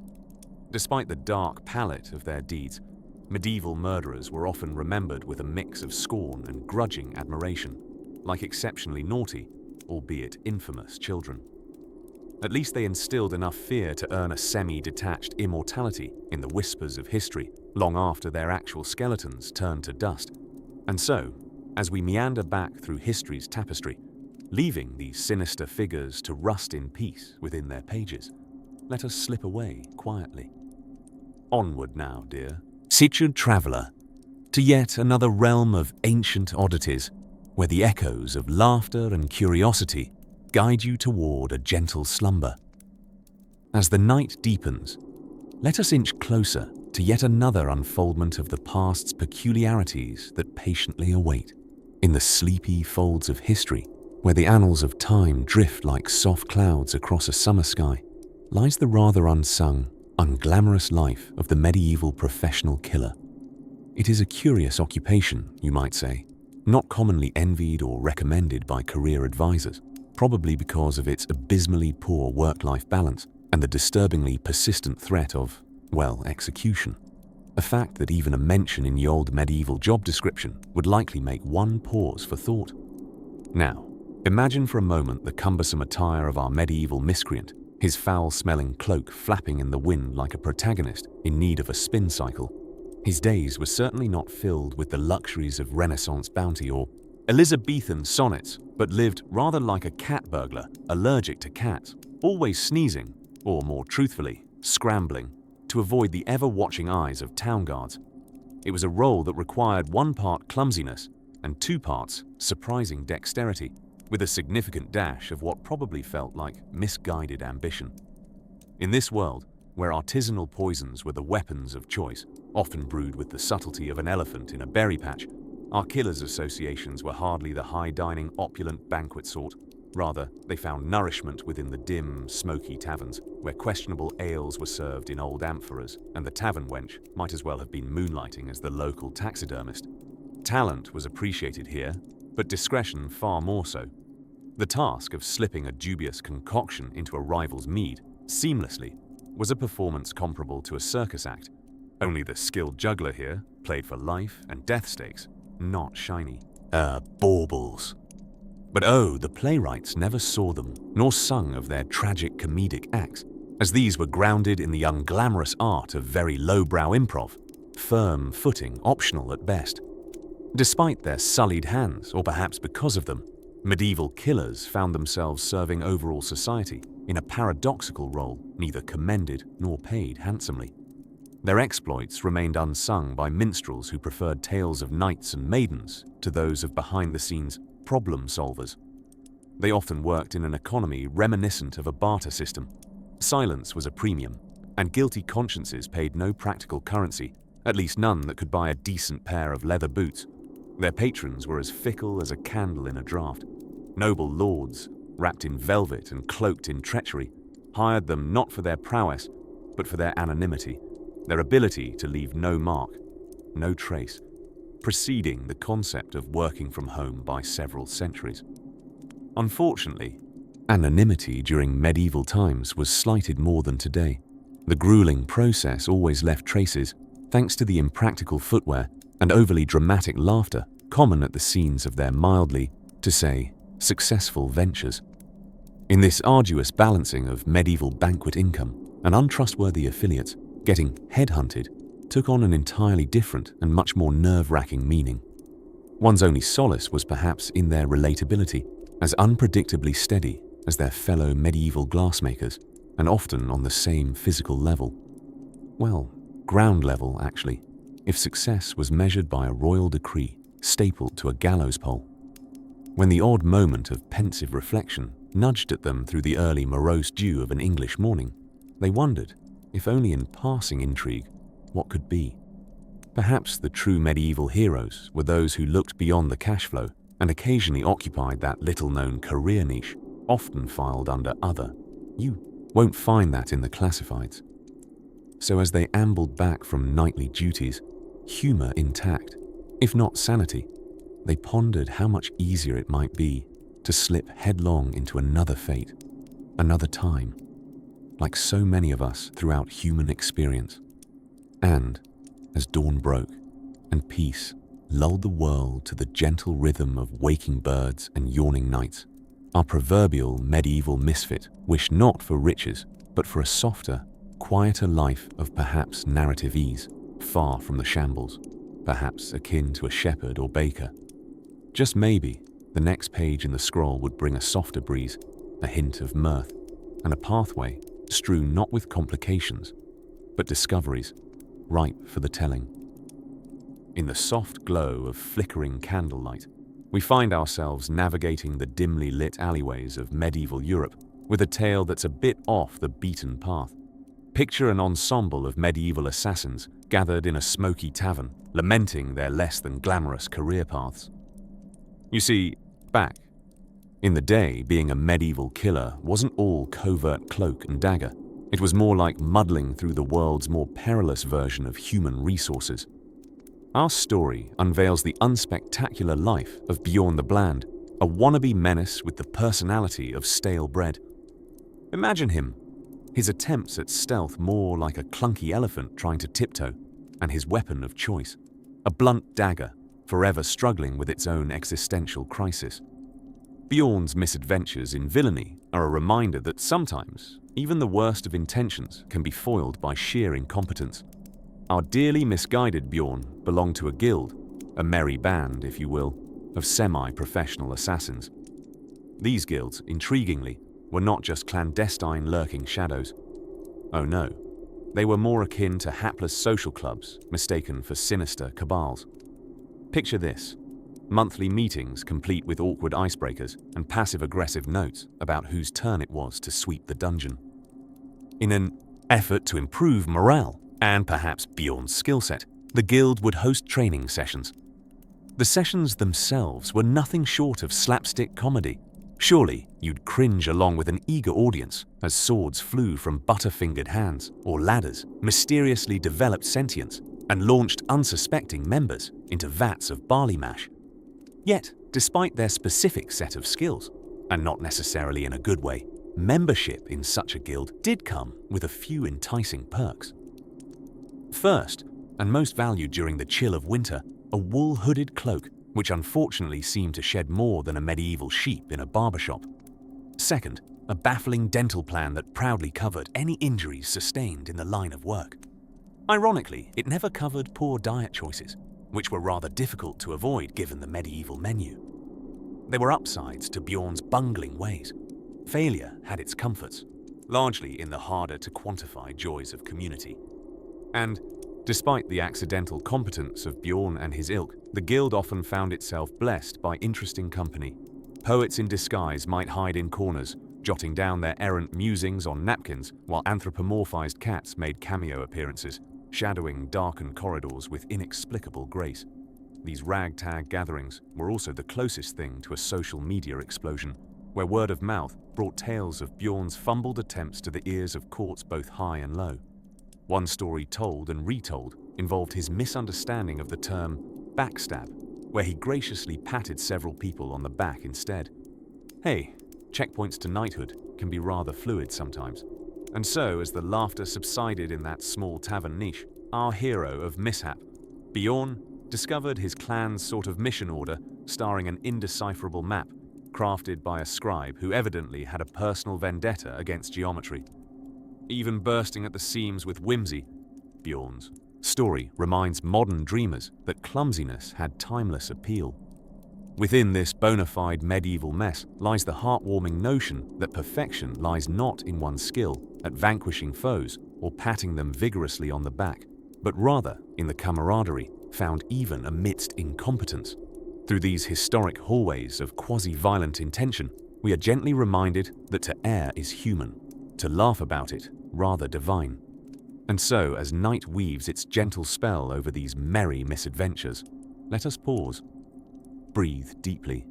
Despite the dark palette of their deeds, medieval murderers were often remembered with a mix of scorn and grudging admiration, like exceptionally naughty, albeit infamous children. At least they instilled enough fear to earn a semi-detached immortality in the whispers of history, long after their actual skeletons turned to dust. And so, as we meander back through history's tapestry, leaving these sinister figures to rust in peace within their pages, let us slip away quietly. Onward now, dear Situd traveller, to yet another realm of ancient oddities, where the echoes of laughter and curiosity guide you toward a gentle slumber. As the night deepens, let us inch closer to yet another unfoldment of the past's peculiarities that patiently await. In the sleepy folds of history, where the annals of time drift like soft clouds across a summer sky, lies the rather unsung, unglamorous life of the medieval professional killer. It is a curious occupation, you might say, not commonly envied or recommended by career advisors, probably because of its abysmally poor work-life balance and the disturbingly persistent threat of, well, execution. A fact that even a mention in the old medieval job description would likely make one pause for thought. Now, imagine for a moment the cumbersome attire of our medieval miscreant, his foul-smelling cloak flapping in the wind like a protagonist in need of a spin cycle. His days were certainly not filled with the luxuries of Renaissance bounty or Elizabethan sonnets, but lived rather like a cat burglar, allergic to cats, always sneezing, or more truthfully, scrambling, to avoid the ever-watching eyes of town guards. It was a role that required 1 part clumsiness and 2 parts surprising dexterity, with a significant dash of what probably felt like misguided ambition. In this world, where artisanal poisons were the weapons of choice, often brewed with the subtlety of an elephant in a berry patch, our killers' associations were hardly the high-dining, opulent banquet sort. Rather, they found nourishment within the dim, smoky taverns, where questionable ales were served in old amphoras, and the tavern wench might as well have been moonlighting as the local taxidermist. Talent was appreciated here, but discretion far more so. The task of slipping a dubious concoction into a rival's mead, seamlessly, was a performance comparable to a circus act. Only the skilled juggler here played for life and death stakes, not shiny. Baubles. But oh, the playwrights never saw them, nor sung of their tragic comedic acts, as these were grounded in the unglamorous art of very lowbrow improv, firm footing optional at best. Despite their sullied hands, or perhaps because of them, medieval killers found themselves serving overall society in a paradoxical role neither commended nor paid handsomely. Their exploits remained unsung by minstrels who preferred tales of knights and maidens to those of behind-the-scenes problem solvers. They often worked in an economy reminiscent of a barter system. Silence was a premium, and guilty consciences paid no practical currency, at least none that could buy a decent pair of leather boots. Their patrons were as fickle as a candle in a draught. Noble lords, wrapped in velvet and cloaked in treachery, hired them not for their prowess, but for their anonymity, their ability to leave no mark, no trace. preceding the concept of working from home by several centuries. Unfortunately, anonymity during medieval times was slighted more than today. The grueling process always left traces, thanks to the impractical footwear and overly dramatic laughter common at the scenes of their mildly, to say, successful ventures. In this arduous balancing of medieval banquet income and untrustworthy affiliates, getting headhunted took on an entirely different and much more nerve-wracking meaning. One's only solace was perhaps in their relatability, as unpredictably steady as their fellow medieval glassmakers, and often on the same physical level. Well, ground level, actually, if success was measured by a royal decree stapled to a gallows pole. When the odd moment of pensive reflection nudged at them through the early morose dew of an English morning, they wondered, if only in passing intrigue, what could be. Perhaps the true medieval heroes were those who looked beyond the cash flow and occasionally occupied that little-known career niche, often filed under other. You won't find that in the classifieds. So as they ambled back from nightly duties, humor intact, if not sanity, they pondered how much easier it might be to slip headlong into another fate, another time, like so many of us throughout human experience. And, as dawn broke and peace lulled the world to the gentle rhythm of waking birds and yawning nights, our proverbial medieval misfit wished not for riches, but for a softer, quieter life of perhaps narrative ease, far from the shambles, perhaps akin to a shepherd or baker. Just maybe, the next page in the scroll would bring a softer breeze, a hint of mirth, and a pathway strewn not with complications, but discoveries, ripe for the telling. In the soft glow of flickering candlelight, we find ourselves navigating the dimly lit alleyways of medieval Europe with a tale that's a bit off the beaten path. Picture an ensemble of medieval assassins gathered in a smoky tavern, lamenting their less than glamorous career paths. You see, back in the day, being a medieval killer wasn't all covert cloak and dagger. It was more like muddling through the world's more perilous version of human resources. Our story unveils the unspectacular life of Bjorn the Bland, a wannabe menace with the personality of stale bread. Imagine him, his attempts at stealth more like a clunky elephant trying to tiptoe, and his weapon of choice, a blunt dagger, forever struggling with its own existential crisis. Bjorn's misadventures in villainy are a reminder that sometimes even the worst of intentions can be foiled by sheer incompetence. Our dearly misguided Bjorn belonged to a guild, a merry band, if you will, of semi-professional assassins. These guilds, intriguingly, were not just clandestine lurking shadows. Oh no, they were more akin to hapless social clubs mistaken for sinister cabals. Picture this: monthly meetings complete with awkward icebreakers and passive-aggressive notes about whose turn it was to sweep the dungeon. In an effort to improve morale, and perhaps Bjorn's skill set, the guild would host training sessions. The sessions themselves were nothing short of slapstick comedy. Surely you'd cringe along with an eager audience as swords flew from butter-fingered hands or ladders mysteriously developed sentience and launched unsuspecting members into vats of barley mash. Yet, despite their specific set of skills, and not necessarily in a good way, membership in such a guild did come with a few enticing perks. First, and most valued during the chill of winter, a wool-hooded cloak, which unfortunately seemed to shed more than a medieval sheep in a barbershop. Second, a baffling dental plan that proudly covered any injuries sustained in the line of work. Ironically, it never covered poor diet choices, which were rather difficult to avoid given the medieval menu. There were upsides to Bjorn's bungling ways. Failure had its comforts, largely in the harder-to-quantify joys of community. And, despite the accidental competence of Bjorn and his ilk, the guild often found itself blessed by interesting company. Poets in disguise might hide in corners, jotting down their errant musings on napkins, while anthropomorphized cats made cameo appearances, shadowing darkened corridors with inexplicable grace. These ragtag gatherings were also the closest thing to a social media explosion, where word of mouth brought tales of Bjorn's fumbled attempts to the ears of courts both high and low. One story told and retold involved his misunderstanding of the term backstab, where he graciously patted several people on the back instead. Hey, checkpoints to knighthood can be rather fluid sometimes. And so, as the laughter subsided in that small tavern niche, our hero of mishap, Bjorn, discovered his clan's sort of mission order starring an indecipherable map crafted by a scribe who evidently had a personal vendetta against geometry. Even bursting at the seams with whimsy, Bjorn's story reminds modern dreamers that clumsiness had timeless appeal. Within this bona fide medieval mess lies the heartwarming notion that perfection lies not in one's skill at vanquishing foes or patting them vigorously on the back, but rather in the camaraderie found even amidst incompetence. Through these historic hallways of quasi-violent intention, we are gently reminded that to err is human, to laugh about it rather divine. And so, as night weaves its gentle spell over these merry misadventures, let us pause, breathe deeply,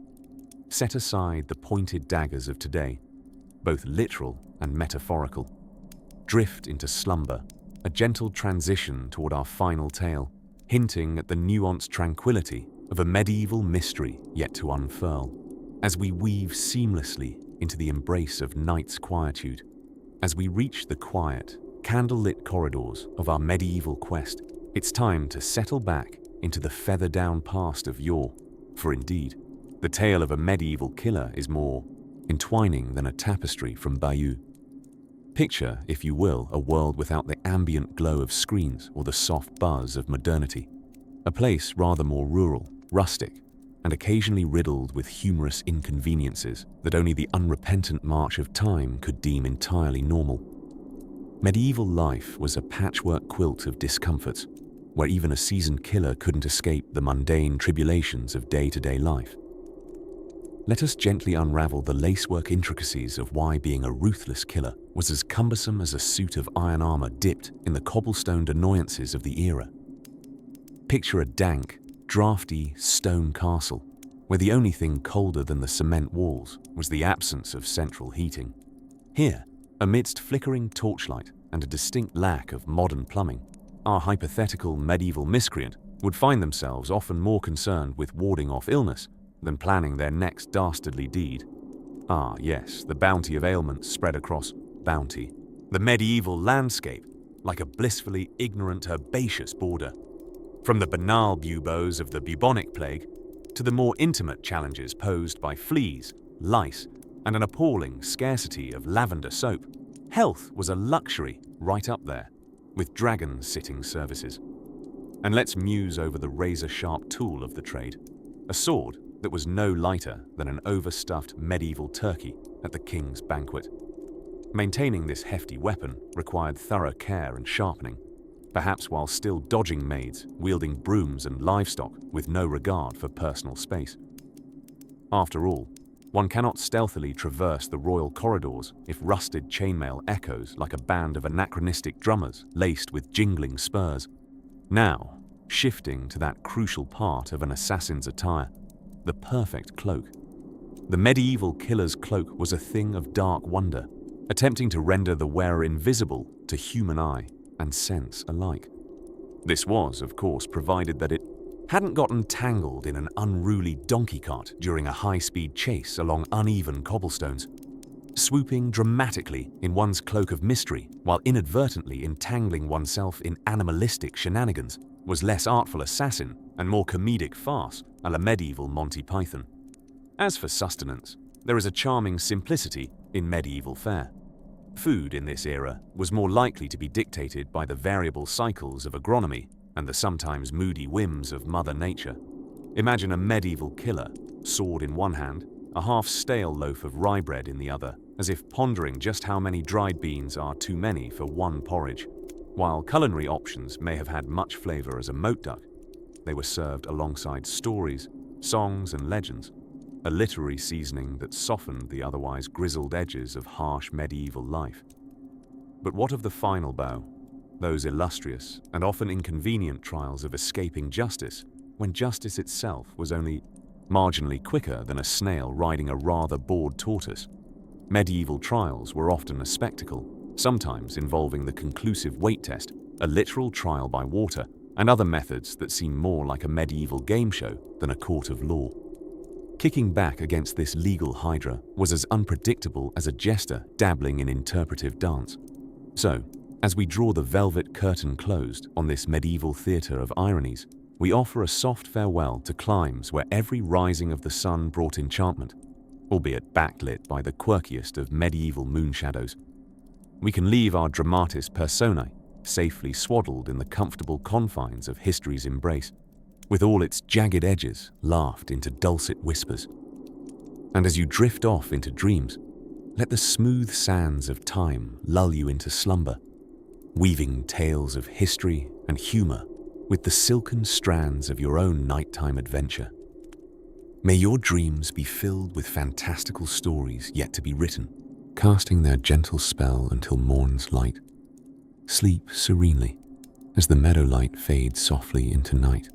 set aside the pointed daggers of today, both literal and metaphorical, drift into slumber, a gentle transition toward our final tale, hinting at the nuanced tranquility of a medieval mystery yet to unfurl, as we weave seamlessly into the embrace of night's quietude. As we reach the quiet, candlelit corridors of our medieval quest, it's time to settle back into the feather-down past of yore, for indeed, the tale of a medieval killer is more entwining than a tapestry from Bayeux. Picture, if you will, a world without the ambient glow of screens or the soft buzz of modernity. A place rather more rural, rustic, and occasionally riddled with humorous inconveniences that only the unrepentant march of time could deem entirely normal. Medieval life was a patchwork quilt of discomforts, where even a seasoned killer couldn't escape the mundane tribulations of day-to-day life. Let us gently unravel the lacework intricacies of why being a ruthless killer was as cumbersome as a suit of iron armor dipped in the cobblestoned annoyances of the era. Picture a dank, drafty stone castle, where the only thing colder than the cement walls was the absence of central heating. Here, amidst flickering torchlight and a distinct lack of modern plumbing, our hypothetical medieval miscreant would find themselves often more concerned with warding off illness than planning their next dastardly deed. Ah, yes, the bounty of ailments spread across bounty. The medieval landscape, like a blissfully ignorant herbaceous border. From the banal buboes of the bubonic plague to the more intimate challenges posed by fleas, lice, and an appalling scarcity of lavender soap, health was a luxury right up there, with dragon-sitting services. And let's muse over the razor-sharp tool of the trade, a sword that was no lighter than an overstuffed medieval turkey at the king's banquet. Maintaining this hefty weapon required thorough care and sharpening, perhaps while still dodging maids wielding brooms and livestock with no regard for personal space. After all, one cannot stealthily traverse the royal corridors if rusted chainmail echoes like a band of anachronistic drummers laced with jingling spurs. Now, shifting to that crucial part of an assassin's attire, the perfect cloak. The medieval killer's cloak was a thing of dark wonder, attempting to render the wearer invisible to human eye and sense alike. This was, of course, provided that it hadn't gotten tangled in an unruly donkey cart during a high-speed chase along uneven cobblestones, swooping dramatically in one's cloak of mystery while inadvertently entangling oneself in animalistic shenanigans was less artful assassin and more comedic farce a la medieval Monty Python. As for sustenance, there is a charming simplicity in medieval fare. Food in this era was more likely to be dictated by the variable cycles of agronomy and the sometimes moody whims of Mother Nature. Imagine a medieval killer, sword in one hand, a half-stale loaf of rye bread in the other, as if pondering just how many dried beans are too many for one porridge. While culinary options may have had much flavor as a moat duck, they were served alongside stories, songs, and legends, a literary seasoning that softened the otherwise grizzled edges of harsh medieval life. But what of the final bow? Those illustrious and often inconvenient trials of escaping justice, when justice itself was only marginally quicker than a snail riding a rather bored tortoise. Medieval trials were often a spectacle, sometimes involving the conclusive weight test, a literal trial by water, and other methods that seem more like a medieval game show than a court of law. Kicking back against this legal hydra was as unpredictable as a jester dabbling in interpretive dance. So, as we draw the velvet curtain closed on this medieval theatre of ironies, we offer a soft farewell to climes where every rising of the sun brought enchantment, albeit backlit by the quirkiest of medieval moon shadows. We can leave our dramatis personae safely swaddled in the comfortable confines of history's embrace, with all its jagged edges laughed into dulcet whispers. And as you drift off into dreams, let the smooth sands of time lull you into slumber, weaving tales of history and humor with the silken strands of your own nighttime adventure. May your dreams be filled with fantastical stories yet to be written, casting their gentle spell until morn's light. Sleep serenely as the meadow light fades softly into night.